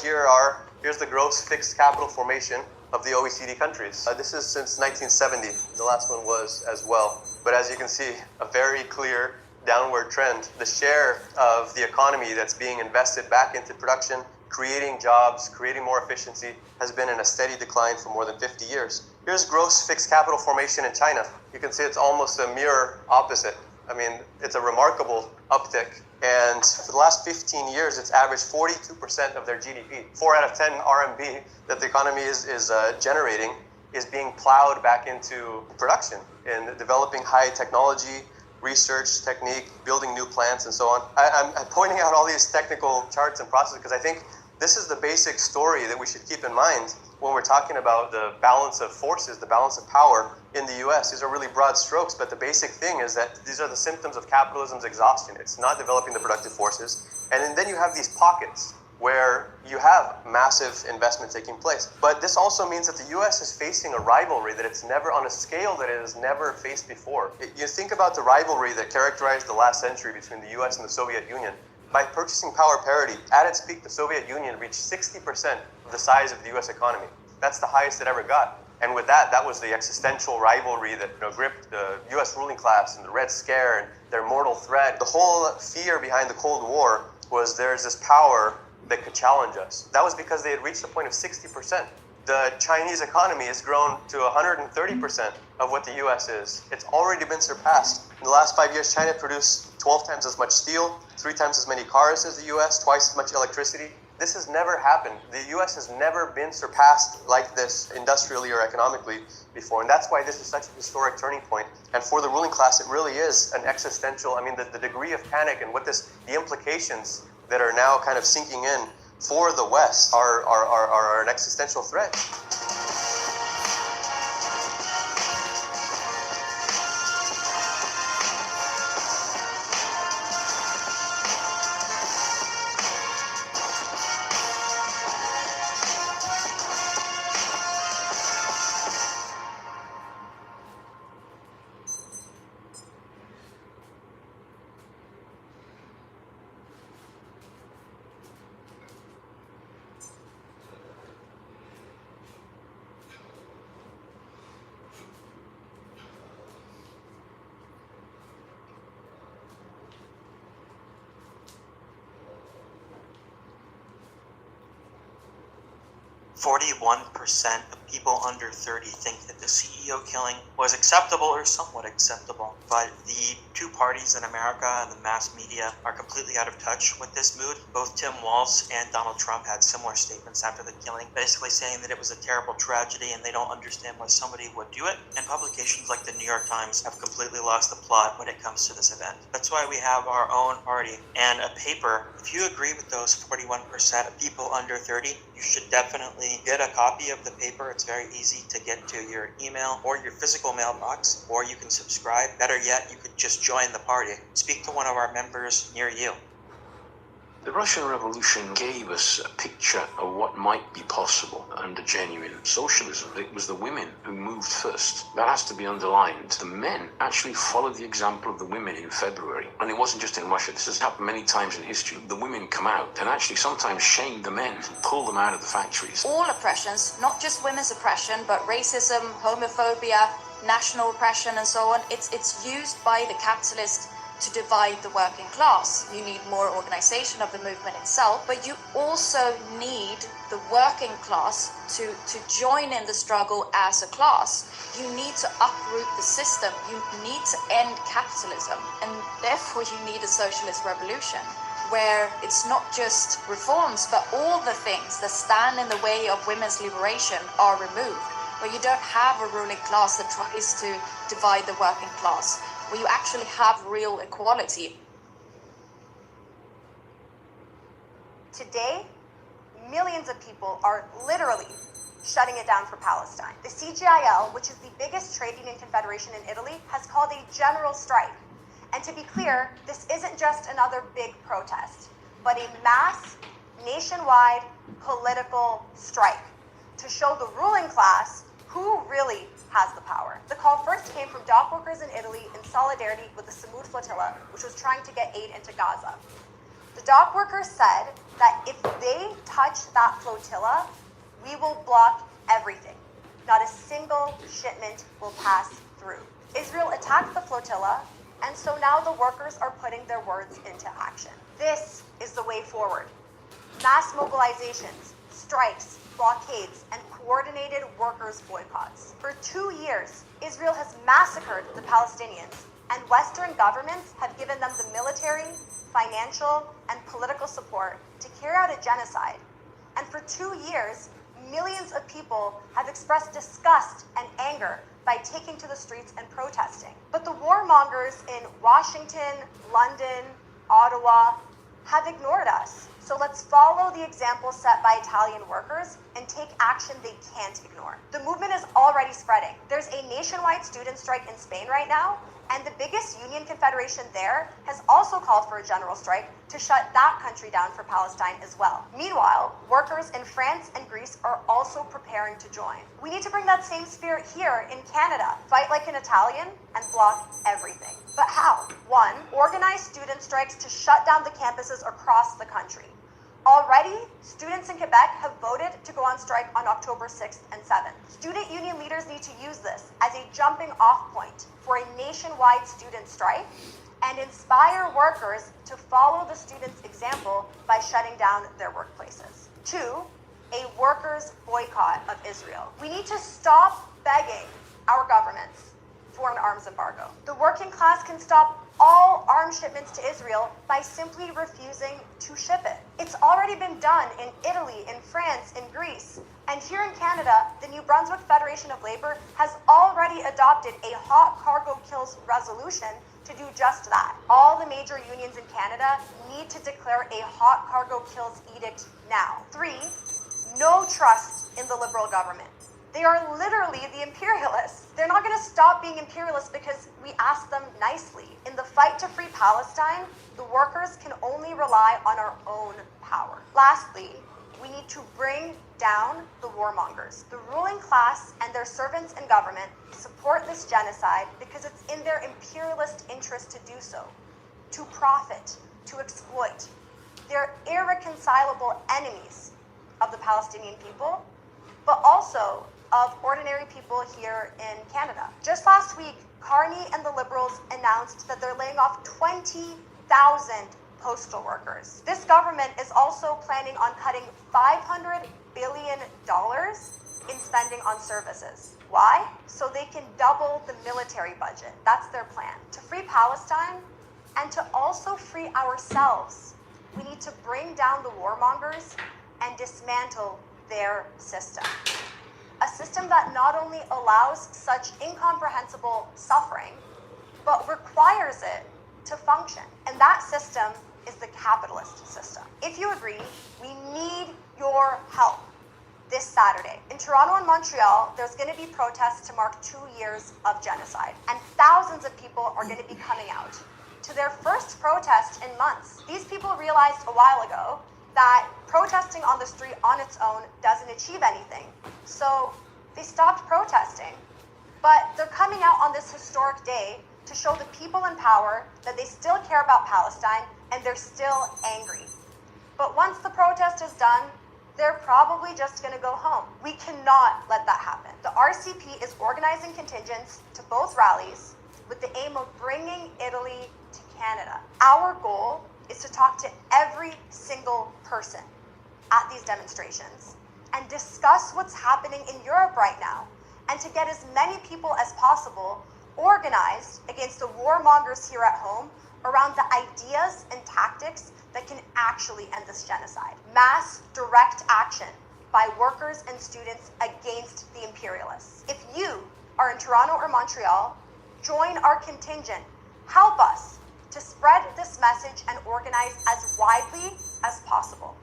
here's the gross fixed capital formation of the OECD countries. This is since 1970. The last one was as well. But as you can see, a very clear downward trend. The share of the economy that's being invested back into production, creating jobs, creating more efficiency, has been in a steady decline for more than 50 years. Here's gross fixed capital formation in China. You can see it's almost a mirror opposite. I mean, it's a remarkable uptick. And for the last 15 years, it's averaged 42% of their GDP. 4 out of 10 RMB that the economy is generating is being plowed back into production in developing high technology, research, technique, building new plants, and so on. I'm pointing out all these technical charts and processes because I think this is the basic story that we should keep in mind when we're talking about the balance of forces, the balance of power in the US. These are really broad strokes, but the basic thing is that these are the symptoms of capitalism's exhaustion. It's not developing the productive forces. And then you have these pockets where you have massive investment taking place. But this also means that the US is facing a rivalry that it's never on a scale that it has never faced before. You think about the rivalry that characterized the last century between the US and the Soviet Union. By purchasing power parity, at its peak, the Soviet Union reached 60% of the size of the US economy. That's the highest it ever got. And with that, that was the existential rivalry that gripped the US ruling class and the Red Scare and their mortal threat. The whole fear behind the Cold War was there's this power that could challenge us. That was because they had reached a point of 60%. The Chinese economy has grown to 130% of what the US is. It's already been surpassed. In the last 5 years, China produced 12 times as much steel, 3 times as many cars as the US, twice as much electricity. This has never happened. The US has never been surpassed like this industrially or economically before. And that's why this is such a historic turning point. And for the ruling class, it really is an existential, the degree of panic and the implications that are now kind of sinking in for the West are an existential threat. %41% of people under 30 think that the CEO killing was acceptable or somewhat acceptable. But the two parties in America and the mass media are completely out of touch with this mood. Both Tim Walz and Donald Trump had similar statements after the killing, basically saying that it was a terrible tragedy and they don't understand why somebody would do it. And publications like the New York Times have completely lost the plot when it comes to this event. That's why we have our own party and a paper. If you agree with those 41% of people under 30, you should definitely get a copy of the paper. It's very easy to get to your email or your physical mailbox, or you can subscribe. Better yet, you could just join the party. Speak to one of our members near you. The Russian Revolution gave us a picture of what might be possible under genuine socialism. It was the women who moved first. That has to be underlined. The men actually followed the example of the women in February. And it wasn't just in Russia. This has happened many times in history. The women come out and actually sometimes shame the men and pull them out of the factories. All oppressions, not just women's oppression, but racism, homophobia, national oppression, and so on, it's used by the capitalist to divide the working class. You need more organization of the movement itself, but you also need the working class to join in the struggle as a class. You need to uproot the system. You need to end capitalism, and therefore you need a socialist revolution where it's not just reforms, but all the things that stand in the way of women's liberation are removed, where you don't have a ruling class that tries to divide the working class, where you actually have real equality. Today, millions of people are literally shutting it down for Palestine. The CGIL, which is the biggest trade union confederation in Italy, has called a general strike. And to be clear, this isn't just another big protest, but a mass, nationwide political strike to show the ruling class who really has the power. The call first came from dock workers in Italy in solidarity with the Samud flotilla, which was trying to get aid into Gaza. The dock workers said that if they touch that flotilla, we will block everything. Not a single shipment will pass through. Israel attacked the flotilla, and so now the workers are putting their words into action. This is the way forward. Mass mobilizations, strikes, blockades, and coordinated workers' boycotts. For 2 years, Israel has massacred the Palestinians and Western governments have given them the military, financial, and political support to carry out a genocide. And for 2 years, millions of people have expressed disgust and anger by taking to the streets and protesting. But the warmongers in Washington, London, Ottawa have ignored us. So let's follow the example set by Italian workers and take action they can't ignore. The movement is already spreading. There's a nationwide student strike in Spain right now, and the biggest union confederation there has also called for a general strike to shut that country down for Palestine as well. Meanwhile, workers in France and Greece are also preparing to join. We need to bring that same spirit here in Canada. Fight like an Italian and block everything. But how? 1, organize student strikes to shut down the campuses across the country. Already, students in Quebec have voted to go on strike on October 6th and 7th. Student union leaders need to use this as a jumping off point for a nationwide student strike and inspire workers to follow the students' example by shutting down their workplaces. 2, a workers' boycott of Israel. We need to stop begging our governments for an arms embargo. The working class can stop all arms shipments to Israel by simply refusing to ship it. It's already been done in Italy, in France, in Greece. And here in Canada, the New Brunswick Federation of Labor has already adopted a hot cargo kills resolution to do just that. All the major unions in Canada need to declare a hot cargo kills edict now. 3, no trust in the Liberal government. They are literally the imperialists. They're not going to stop being imperialists because we ask them nicely. In the fight to free Palestine, the workers can only rely on our own power. Lastly, we need to bring down the warmongers. The ruling class and their servants in government support this genocide because it's in their imperialist interest to do so, to profit, to exploit. They're irreconcilable enemies of the Palestinian people, but also of ordinary people here in Canada. Just last week, Carney and the Liberals announced that they're laying off 20,000 postal workers. This government is also planning on cutting $500 billion in spending on services. Why? So they can double the military budget. That's their plan. To free Palestine and to also free ourselves, we need to bring down the warmongers and dismantle their system. A system that not only allows such incomprehensible suffering, but requires it to function. And that system is the capitalist system. If you agree, we need your help this Saturday. In Toronto and Montreal, there's going to be protests to mark 2 years of genocide, and thousands of people are going to be coming out to their first protest in months. These people realized a while ago that protesting on the street on its own doesn't achieve anything. So they stopped protesting. But they're coming out on this historic day to show the people in power that they still care about Palestine and they're still angry. But once the protest is done, they're probably just going to go home. We cannot let that happen. The RCP is organizing contingents to both rallies with the aim of bringing Italy to Canada. Our goal is to talk to every single person at these demonstrations and discuss what's happening in Europe right now, and to get as many people as possible organized against the warmongers here at home around the ideas and tactics that can actually end this genocide. Mass direct action by workers and students against the imperialists. If you are in Toronto or Montreal, join our contingent. Help us to spread this message and organize as widely as possible.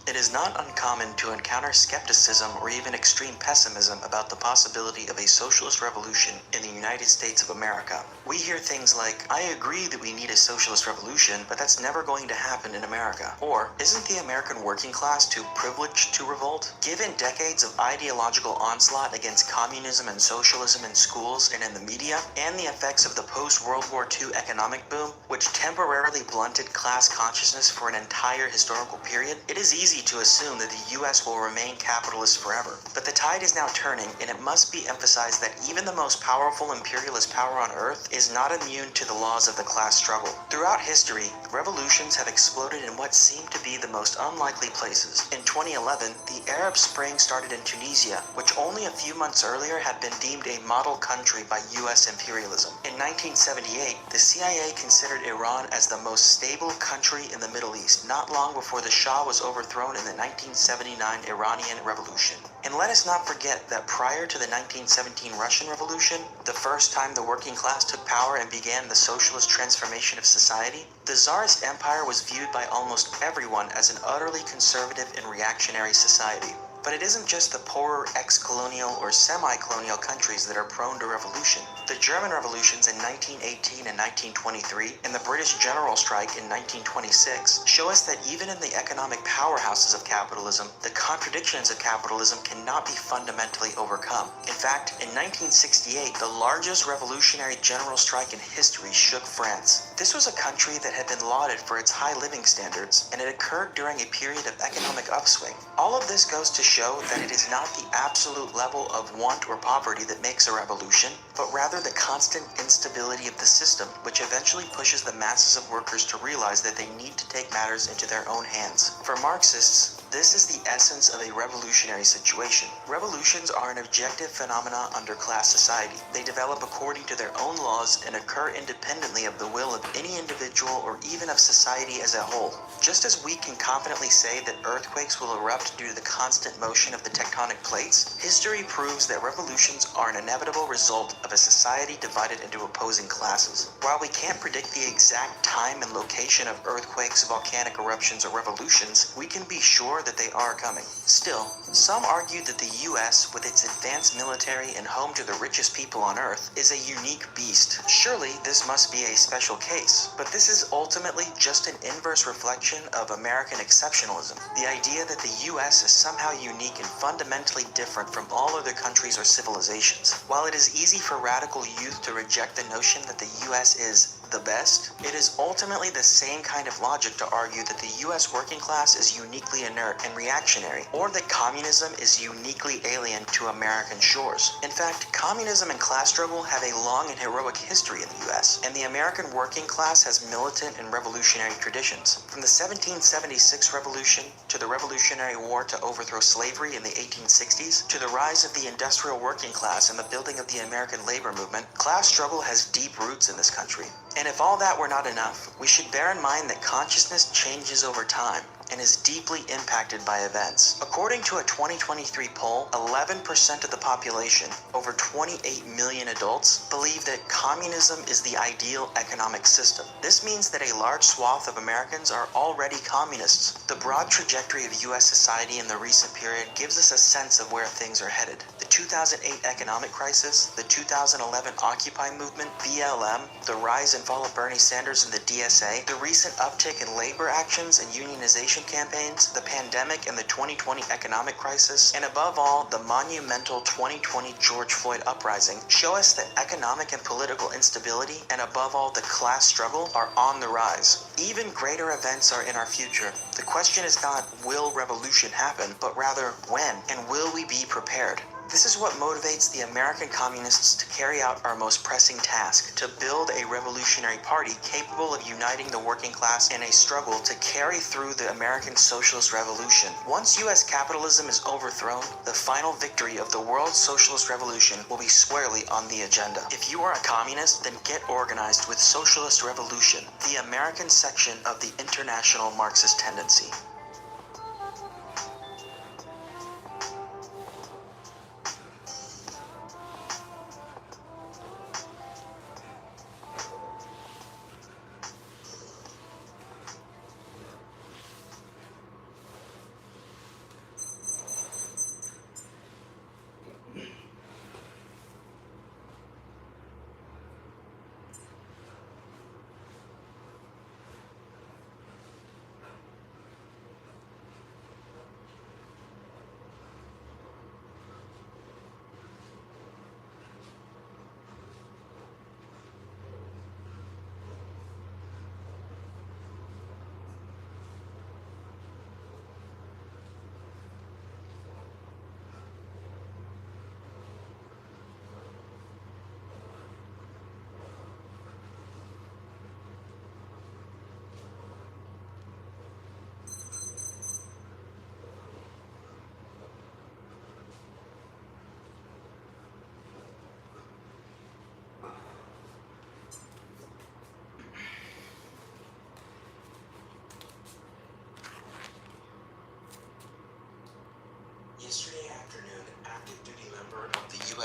It is not uncommon to encounter skepticism or even extreme pessimism about the possibility of a socialist revolution in the United States of America. We hear things like, I agree that we need a socialist revolution, but that's never going to happen in America. Or, isn't the American working class too privileged to revolt? Given decades of ideological onslaught against communism and socialism in schools and in the media, and the effects of the post-World War II economic boom, which temporarily blunted class consciousness for an entire historical period, it is easy to assume that the US will remain capitalist forever. But the tide is now turning, and it must be emphasized that even the most powerful imperialist power on Earth is not immune to the laws of the class struggle. Throughout history, revolutions have exploded in what seem to be the most unlikely places. In 2011, the Arab Spring started in Tunisia, which only a few months earlier had been deemed a model country by US imperialism. In 1978, the CIA considered Iran as the most stable country in the Middle East, not long before the Shah was overthrown in the 1979 Iranian Revolution. And let us not forget that prior to the 1917 Russian Revolution, the first time the working class took power and began the socialist transformation of society, the Tsarist Empire was viewed by almost everyone as an utterly conservative and reactionary society. But it isn't just the poorer ex-colonial or semi-colonial countries that are prone to revolution. The German revolutions in 1918 and 1923 and the British general strike in 1926 show us that even in the economic powerhouses of capitalism, the contradictions of capitalism cannot be fundamentally overcome. In fact, in 1968, the largest revolutionary general strike in history shook France. This was a country that had been lauded for its high living standards, and it occurred during a period of economic upswing. All of this goes to show that it is not the absolute level of want or poverty that makes a revolution, but rather the constant instability of the system, which eventually pushes the masses of workers to realize that they need to take matters into their own hands. For Marxists, this is the essence of a revolutionary situation. Revolutions are an objective phenomena under class society. They develop according to their own laws and occur independently of the will of any individual or even of society as a whole. Just as we can confidently say that earthquakes will erupt due to the constant motion of the tectonic plates, history proves that revolutions are an inevitable result of a society divided into opposing classes. While we can't predict the exact time and location of earthquakes, volcanic eruptions, or revolutions, we can be sure that they are coming. Still, some argue that the US, with its advanced military and home to the richest people on Earth, is a unique beast. Surely this must be a special case, but this is ultimately just an inverse reflection of American exceptionalism. The idea that the US is somehow unique and fundamentally different from all other countries or civilizations. While it is easy for radical youth to reject the notion that the US is the best, it is ultimately the same kind of logic to argue that the US working class is uniquely inert and reactionary, or that communism is uniquely alien to American shores. In fact, communism and class struggle have a long and heroic history in the US, and the American working class has militant and revolutionary traditions. From the 1776 Revolution to the Revolutionary War to overthrow slavery in the 1860s, to the rise of the industrial working class and the building of the American labor movement, class struggle has deep roots in this country. And if all that were not enough, we should bear in mind that consciousness changes over time and is deeply impacted by events. According to a 2023 poll, 11% of the population, over 28 million adults, believe that communism is the ideal economic system. This means that a large swath of Americans are already communists. The broad trajectory of US society in the recent period gives us a sense of where things are headed. The 2008 economic crisis, the 2011 Occupy movement, BLM, the rise and fall of Bernie Sanders and the DSA, the recent uptick in labor actions and unionization campaigns, the pandemic and the 2020 economic crisis, and above all, the monumental 2020 George Floyd uprising show us that economic and political instability, and above all, the class struggle, are on the rise. Even greater events are in our future. The question is not, will revolution happen, but rather, when, and will we be prepared? This is what motivates the American communists to carry out our most pressing task, to build a revolutionary party capable of uniting the working class in a struggle to carry through the American Socialist Revolution. Once U.S. capitalism is overthrown, the final victory of the world socialist revolution will be squarely on the agenda. If you are a communist, then get organized with Socialist Revolution, the American section of the International Marxist Tendency.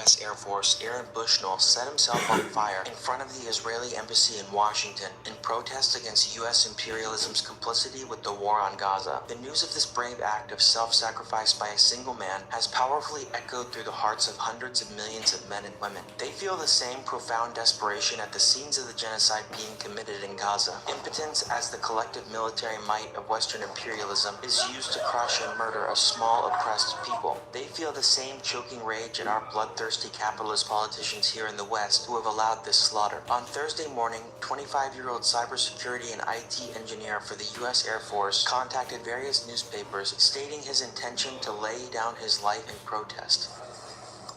U.S. Air Force Aaron Bushnell set himself on fire in front of the Israeli embassy in Washington in protest against U.S. imperialism's complicity with the war on Gaza. The news of this brave act of self-sacrifice by a single man has powerfully echoed through the hearts of hundreds of millions of men and women. They feel the same profound desperation at the scenes of the genocide being committed in Gaza. Impotence as the collective military might of Western imperialism is used to crush and murder a small oppressed people. They feel the same choking rage at our bloodthirsty capitalist politicians here in the West who have allowed this slaughter. On Thursday morning, 25-year-old cybersecurity and IT engineer for the U.S. Air Force contacted various newspapers stating his intention to lay down his life in protest.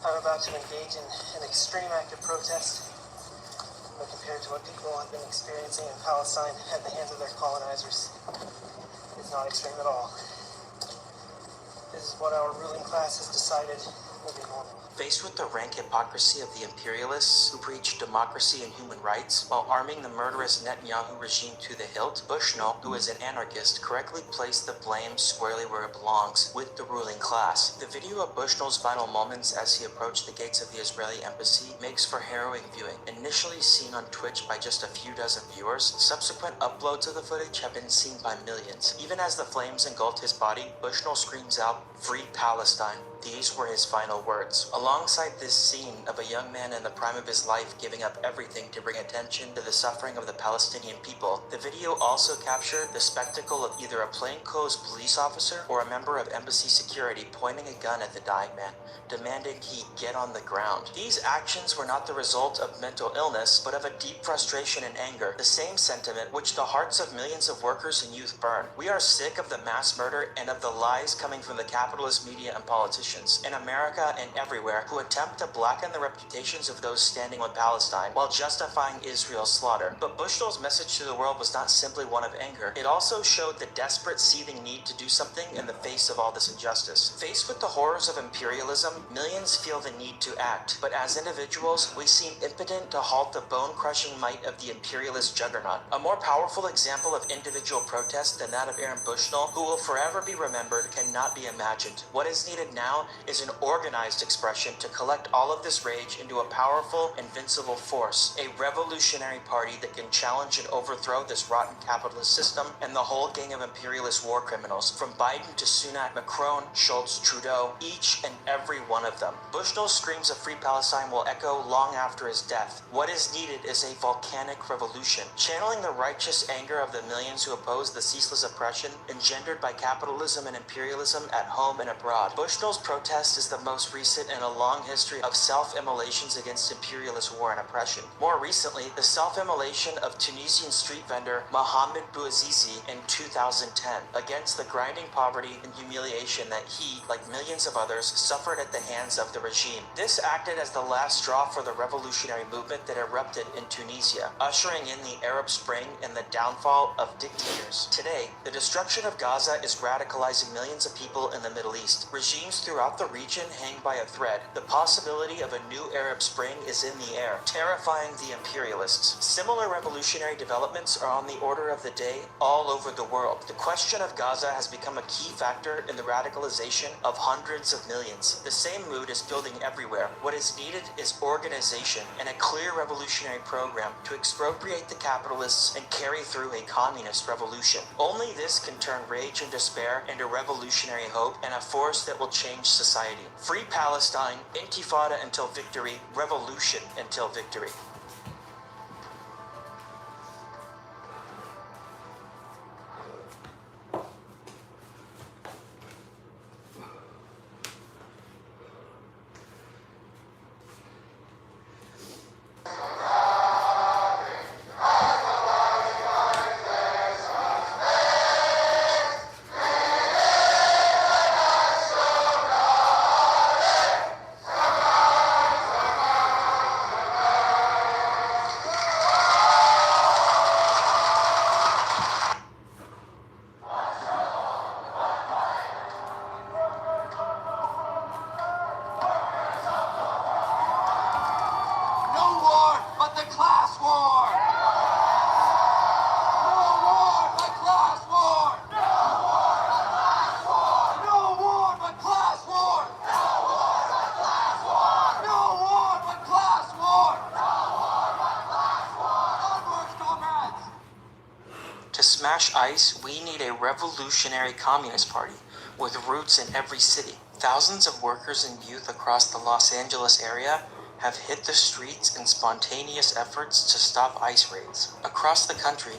I'm about to engage in an extreme act of protest, but compared to what people have been experiencing in Palestine at the hands of their colonizers, it's not extreme at all. This is what our ruling class has decided will be normal. Faced with the rank hypocrisy of the imperialists who preach democracy and human rights while arming the murderous Netanyahu regime to the hilt, Bushnell, who is an anarchist, correctly placed the blame squarely where it belongs, with the ruling class. The video of Bushnell's final moments as he approached the gates of the Israeli embassy makes for harrowing viewing. Initially seen on Twitch by just a few dozen viewers, subsequent uploads of the footage have been seen by millions. Even as the flames engulfed his body, Bushnell screams out, "Free Palestine." These were his final words. Alongside this scene of a young man in the prime of his life giving up everything to bring attention to the suffering of the Palestinian people, the video also captured the spectacle of either a plainclothes police officer or a member of embassy security pointing a gun at the dying man, demanding he get on the ground. These actions were not the result of mental illness, but of a deep frustration and anger, the same sentiment which the hearts of millions of workers and youth burn. We are sick of the mass murder and of the lies coming from the capitalist media and politicians in America and everywhere who attempt to blacken the reputations of those standing with Palestine while justifying Israel's slaughter. But Bushnell's message to the world was not simply one of anger. It also showed the desperate, seething need to do something in the face of all this injustice. Faced with the horrors of imperialism, millions feel the need to act. But as individuals, we seem impotent to halt the bone-crushing might of the imperialist juggernaut. A more powerful example of individual protest than that of Aaron Bushnell, who will forever be remembered, cannot be imagined. What is needed now is an organized expression to collect all of this rage into a powerful, invincible force, a revolutionary party that can challenge and overthrow this rotten capitalist system and the whole gang of imperialist war criminals, from Biden to Sunak, Macron, Schultz, Trudeau, each and every one of them. Bushnell's screams of Free Palestine will echo long after his death. What is needed is a volcanic revolution, channeling the righteous anger of the millions who oppose the ceaseless oppression engendered by capitalism and imperialism at home and abroad. Bushnell's protest is the most recent in a long history of self-immolations against imperialist war and oppression. More recently, the self-immolation of Tunisian street vendor Mohamed Bouazizi in 2010 against the grinding poverty and humiliation that he, like millions of others, suffered at the hands of the regime. This acted as the last straw for the revolutionary movement that erupted in Tunisia, ushering in the Arab Spring and the downfall of dictators. Today, the destruction of Gaza is radicalizing millions of people in the Middle East. Regimes throughout the region hang by a thread. The possibility of a new Arab Spring is in the air, terrifying the imperialists. Similar revolutionary developments are on the order of the day all over the world. The question of Gaza has become a key factor in the radicalization of hundreds of millions. The same mood is building everywhere. What is needed is organization and a clear revolutionary program to expropriate the capitalists and carry through a communist revolution. Only this can turn rage and despair into revolutionary hope and a force that will change society. Free Palestine, Intifada until victory, revolution until victory. smash ICE, we need a revolutionary communist party with roots in every city. Thousands of workers and youth across the Los Angeles area have hit the streets in spontaneous efforts to stop ICE raids. Across the country,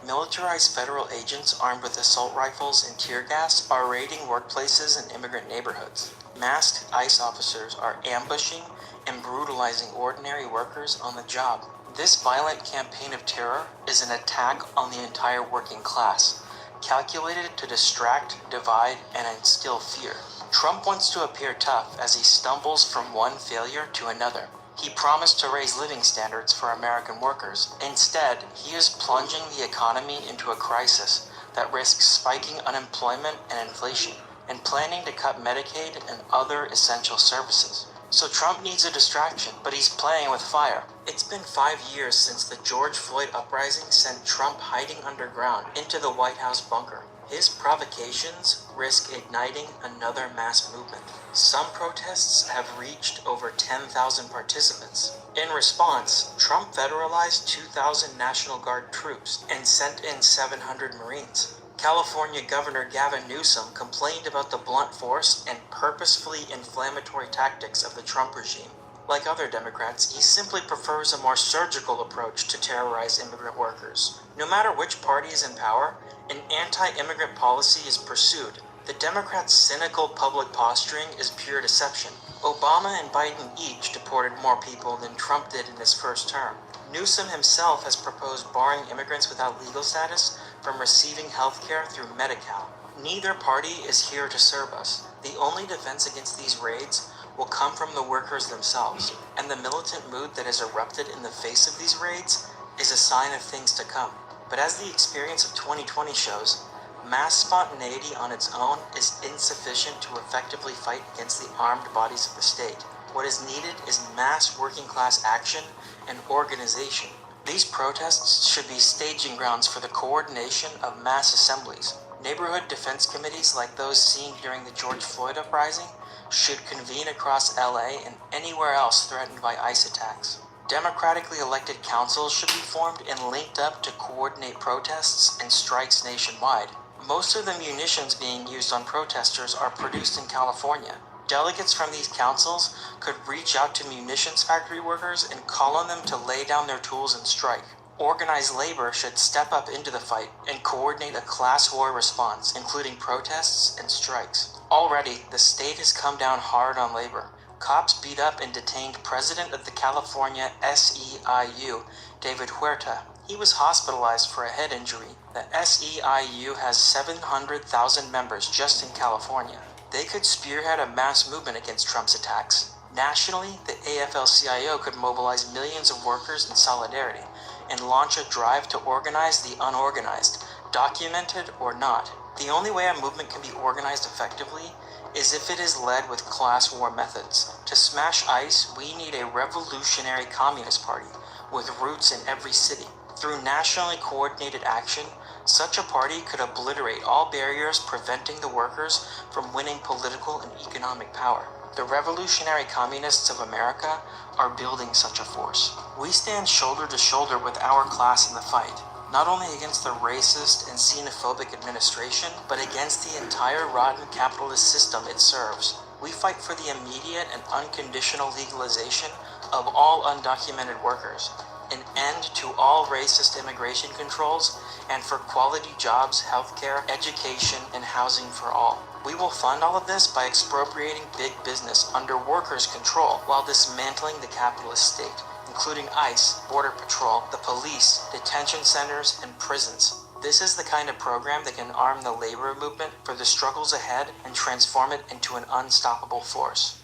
militarized federal agents armed with assault rifles and tear gas are raiding workplaces and immigrant neighborhoods. Masked ICE officers are ambushing and brutalizing ordinary workers on the job. This violent campaign of terror is an attack on the entire working class, calculated to distract, divide, and instill fear. Trump wants to appear tough as he stumbles from one failure to another. He promised to raise living standards for American workers. Instead, he is plunging the economy into a crisis that risks spiking unemployment and inflation, and planning to cut Medicaid and other essential services. So Trump needs a distraction, but he's playing with fire. It's been 5 years since the George Floyd uprising sent Trump hiding underground into the White House bunker. His provocations risk igniting another mass movement. Some protests have reached over 10,000 participants. In response, Trump federalized 2,000 National Guard troops and sent in 700 Marines. California Governor Gavin Newsom complained about the blunt force and purposefully inflammatory tactics of the Trump regime. Like other Democrats, he simply prefers a more surgical approach to terrorize immigrant workers. No matter which party is in power, an anti-immigrant policy is pursued. The Democrats' cynical public posturing is pure deception. Obama and Biden each deported more people than Trump did in his first term. Newsom himself has proposed barring immigrants without legal status from receiving health care through Medi-Cal. Neither party is here to serve us. The only defense against these raids will come from the workers themselves, and the militant mood that has erupted in the face of these raids is a sign of things to come. But as the experience of 2020 shows, mass spontaneity on its own is insufficient to effectively fight against the armed bodies of the state. What is needed is mass working class action and organization. These protests should be staging grounds for the coordination of mass assemblies. Neighborhood defense committees like those seen during the George Floyd uprising should convene across LA and anywhere else threatened by ICE attacks. Democratically elected councils should be formed and linked up to coordinate protests and strikes nationwide. Most of the munitions being used on protesters are produced in California. Delegates from these councils could reach out to munitions factory workers and call on them to lay down their tools and strike. Organized labor should step up into the fight and coordinate a class war response, including protests and strikes. Already, the state has come down hard on labor. Cops beat up and detained President of the California SEIU, David Huerta. He was hospitalized for a head injury. The SEIU has 700,000 members just in California. They could spearhead a mass movement against Trump's attacks. Nationally, the AFL-CIO could mobilize millions of workers in solidarity and launch a drive to organize the unorganized, documented or not. The only way a movement can be organized effectively is if it is led with class war methods. To smash ICE, we need a revolutionary communist party with roots in every city. Through nationally coordinated action, such a party could obliterate all barriers preventing the workers from winning political and economic power. The revolutionary communists of America are building such a force. We stand shoulder to shoulder with our class in the fight, not only against the racist and xenophobic administration, but against the entire rotten capitalist system it serves. We fight for the immediate and unconditional legalization of all undocumented workers, an end to all racist immigration controls, and for quality jobs, healthcare, education, and housing for all. We will fund all of this by expropriating big business under workers' control while dismantling the capitalist state, including ICE, Border Patrol, the police, detention centers, and prisons. This is the kind of program that can arm the labor movement for the struggles ahead and transform it into an unstoppable force.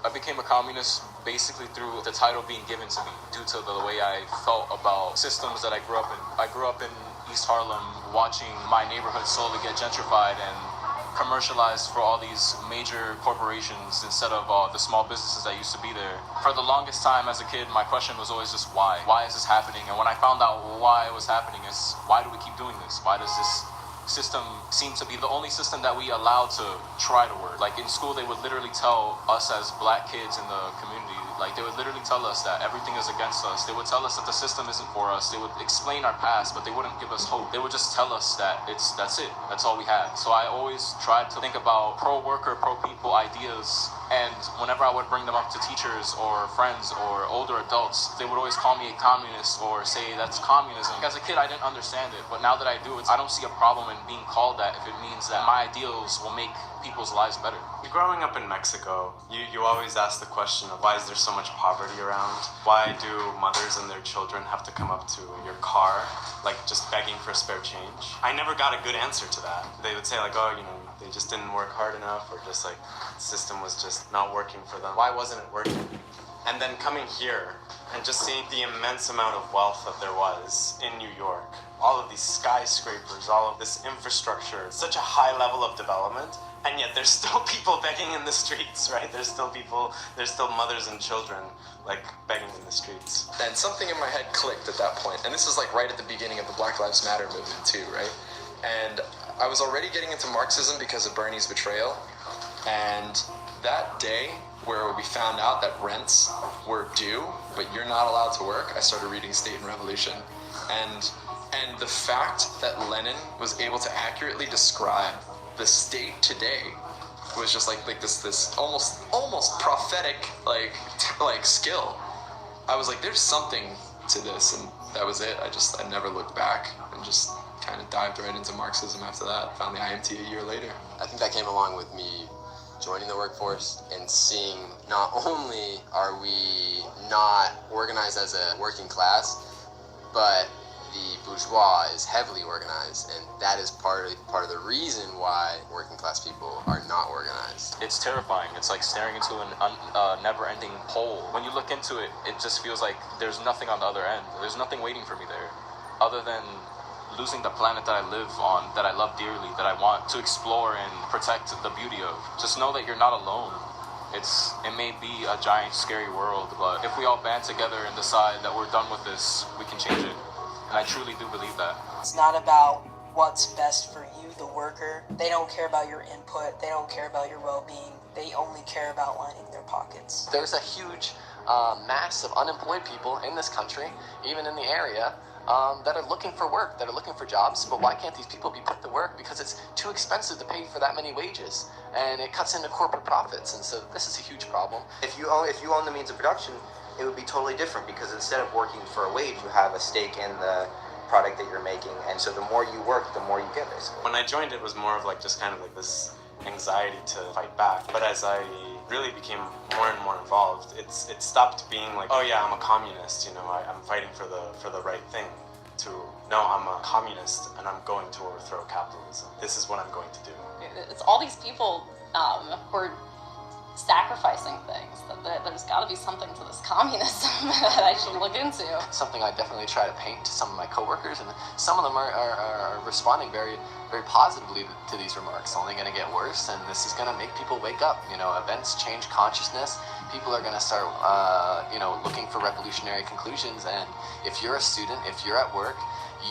I became a communist basically through the title being given to me due to the way I felt about systems that I grew up in. I grew up in East Harlem watching my neighborhood slowly get gentrified and commercialized for all these major corporations instead of the small businesses that used to be there. For the longest time as a kid, my question was always just why? Why is this happening? And when I found out why it was happening is why do we keep doing this? Why does this system seem to be the only system that we allow to try to work? Like in school, they would literally tell us as black kids in the community Like, they would literally tell us that everything is against us. They would tell us that the system isn't for us. They would explain our past, but they wouldn't give us hope. They would just tell us that that's it. That's all we had. So I always tried to think about pro-worker, pro-people ideas, and whenever I would bring them up to teachers or friends or older adults, they would always call me a communist or say that's communism. As a kid, I didn't understand it, but now that I do, I don't see a problem in being called that if it means that my ideals will make people's lives better. Growing up in Mexico, you always ask the question of why is there so much poverty around? Why do mothers and their children have to come up to your car, like just begging for spare change? I never got a good answer to that. They would say like, oh, you know, they just didn't work hard enough, or just like the system was just not working for them. Why wasn't it working? And then coming here and just seeing the immense amount of wealth that there was in New York, all of these skyscrapers, all of this infrastructure, such a high level of development, and yet there's still people begging in the streets, right? There's still mothers and children like begging in the streets. And something in my head clicked at that point, and this is like right at the beginning of the Black Lives Matter movement too, right? And I was already getting into Marxism because of Bernie's betrayal, and that day where we found out that rents were due, but you're not allowed to work, I started reading State and Revolution. And the fact that Lenin was able to accurately describe the state today was just like this almost prophetic like skill. I was like, there's something to this, and that was it. I never looked back and just kind of dived right into Marxism after that. Found the IMT a year later. I think that came along with me joining the workforce and seeing not only are we not organized as a working class, but the bourgeois is heavily organized, and that is part of the reason why working class people are not organized. It's terrifying. It's like staring into a never-ending hole. When you look into it, it just feels like there's nothing on the other end. There's nothing waiting for me there, other than losing the planet that I live on, that I love dearly, that I want to explore and protect the beauty of. Just know that you're not alone. It may be a giant, scary world, but if we all band together and decide that we're done with this, we can change it. And I truly do believe that. It's not about what's best for you, the worker. They don't care about your input. They don't care about your well-being. They only care about lining their pockets. There's a huge mass of unemployed people in this country, even in the area, that are looking for work, that are looking for jobs. But why can't these people be put to work? Because it's too expensive to pay for that many wages, and it cuts into corporate profits. And so this is a huge problem. If you own the means of production, it would be totally different, because instead of working for a wage, you have a stake in the product that you're making, and so the more you work, the more you get, basically. When I joined, it was more of like just kind of like this anxiety to fight back. But as I really became more and more involved, it stopped being like, oh yeah, I'm a communist, you know, I'm fighting for the right thing, to no, I'm a communist and I'm going to overthrow capitalism. This is what I'm going to do. It's all these people who are sacrificing things. There's got to be something to this communism that I should look into. Something I definitely try to paint to some of my coworkers, and some of them are responding very, very positively to these remarks. It's only going to get worse, and this is going to make people wake up. You know, events change consciousness. People are going to start, looking for revolutionary conclusions. And if you're a student, if you're at work,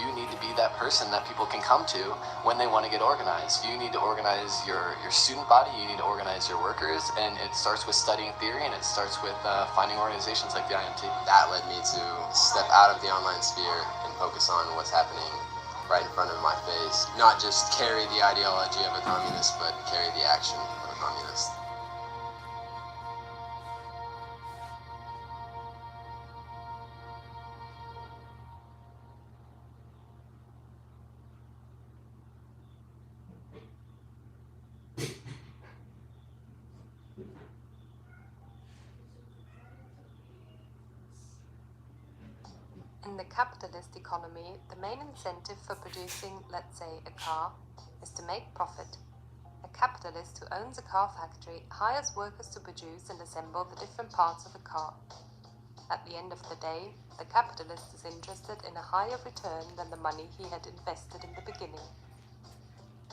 you need to be that person that people can come to when they want to get organized. You need to organize your student body, you need to organize your workers, and it starts with studying theory, and it starts with finding organizations like the IMT. That led me to step out of the online sphere and focus on what's happening right in front of my face. Not just carry the ideology of a communist, but carry the action of a communist. In the capitalist economy, the main incentive for producing, let's say, a car, is to make profit. A capitalist who owns a car factory hires workers to produce and assemble the different parts of a car. At the end of the day, the capitalist is interested in a higher return than the money he had invested in the beginning.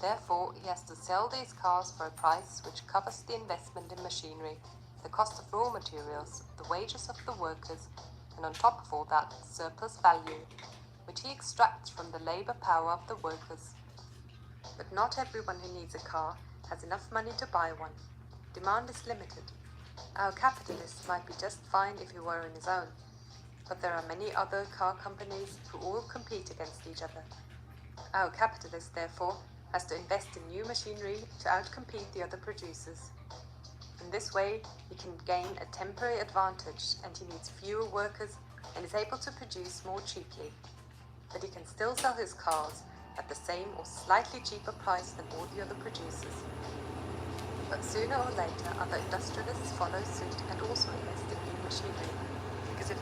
Therefore, he has to sell these cars for a price which covers the investment in machinery, the cost of raw materials, the wages of the workers, and on top of all that, surplus value, which he extracts from the labor power of the workers. But not everyone who needs a car has enough money to buy one. Demand is limited. Our capitalist might be just fine if he were on his own, but there are many other car companies who all compete against each other. Our capitalist, therefore, has to invest in new machinery to outcompete the other producers. In this way, he can gain a temporary advantage and he needs fewer workers and is able to produce more cheaply. But he can still sell his cars at the same or slightly cheaper price than all the other producers. But sooner or later, other industrialists follow suit and also invest in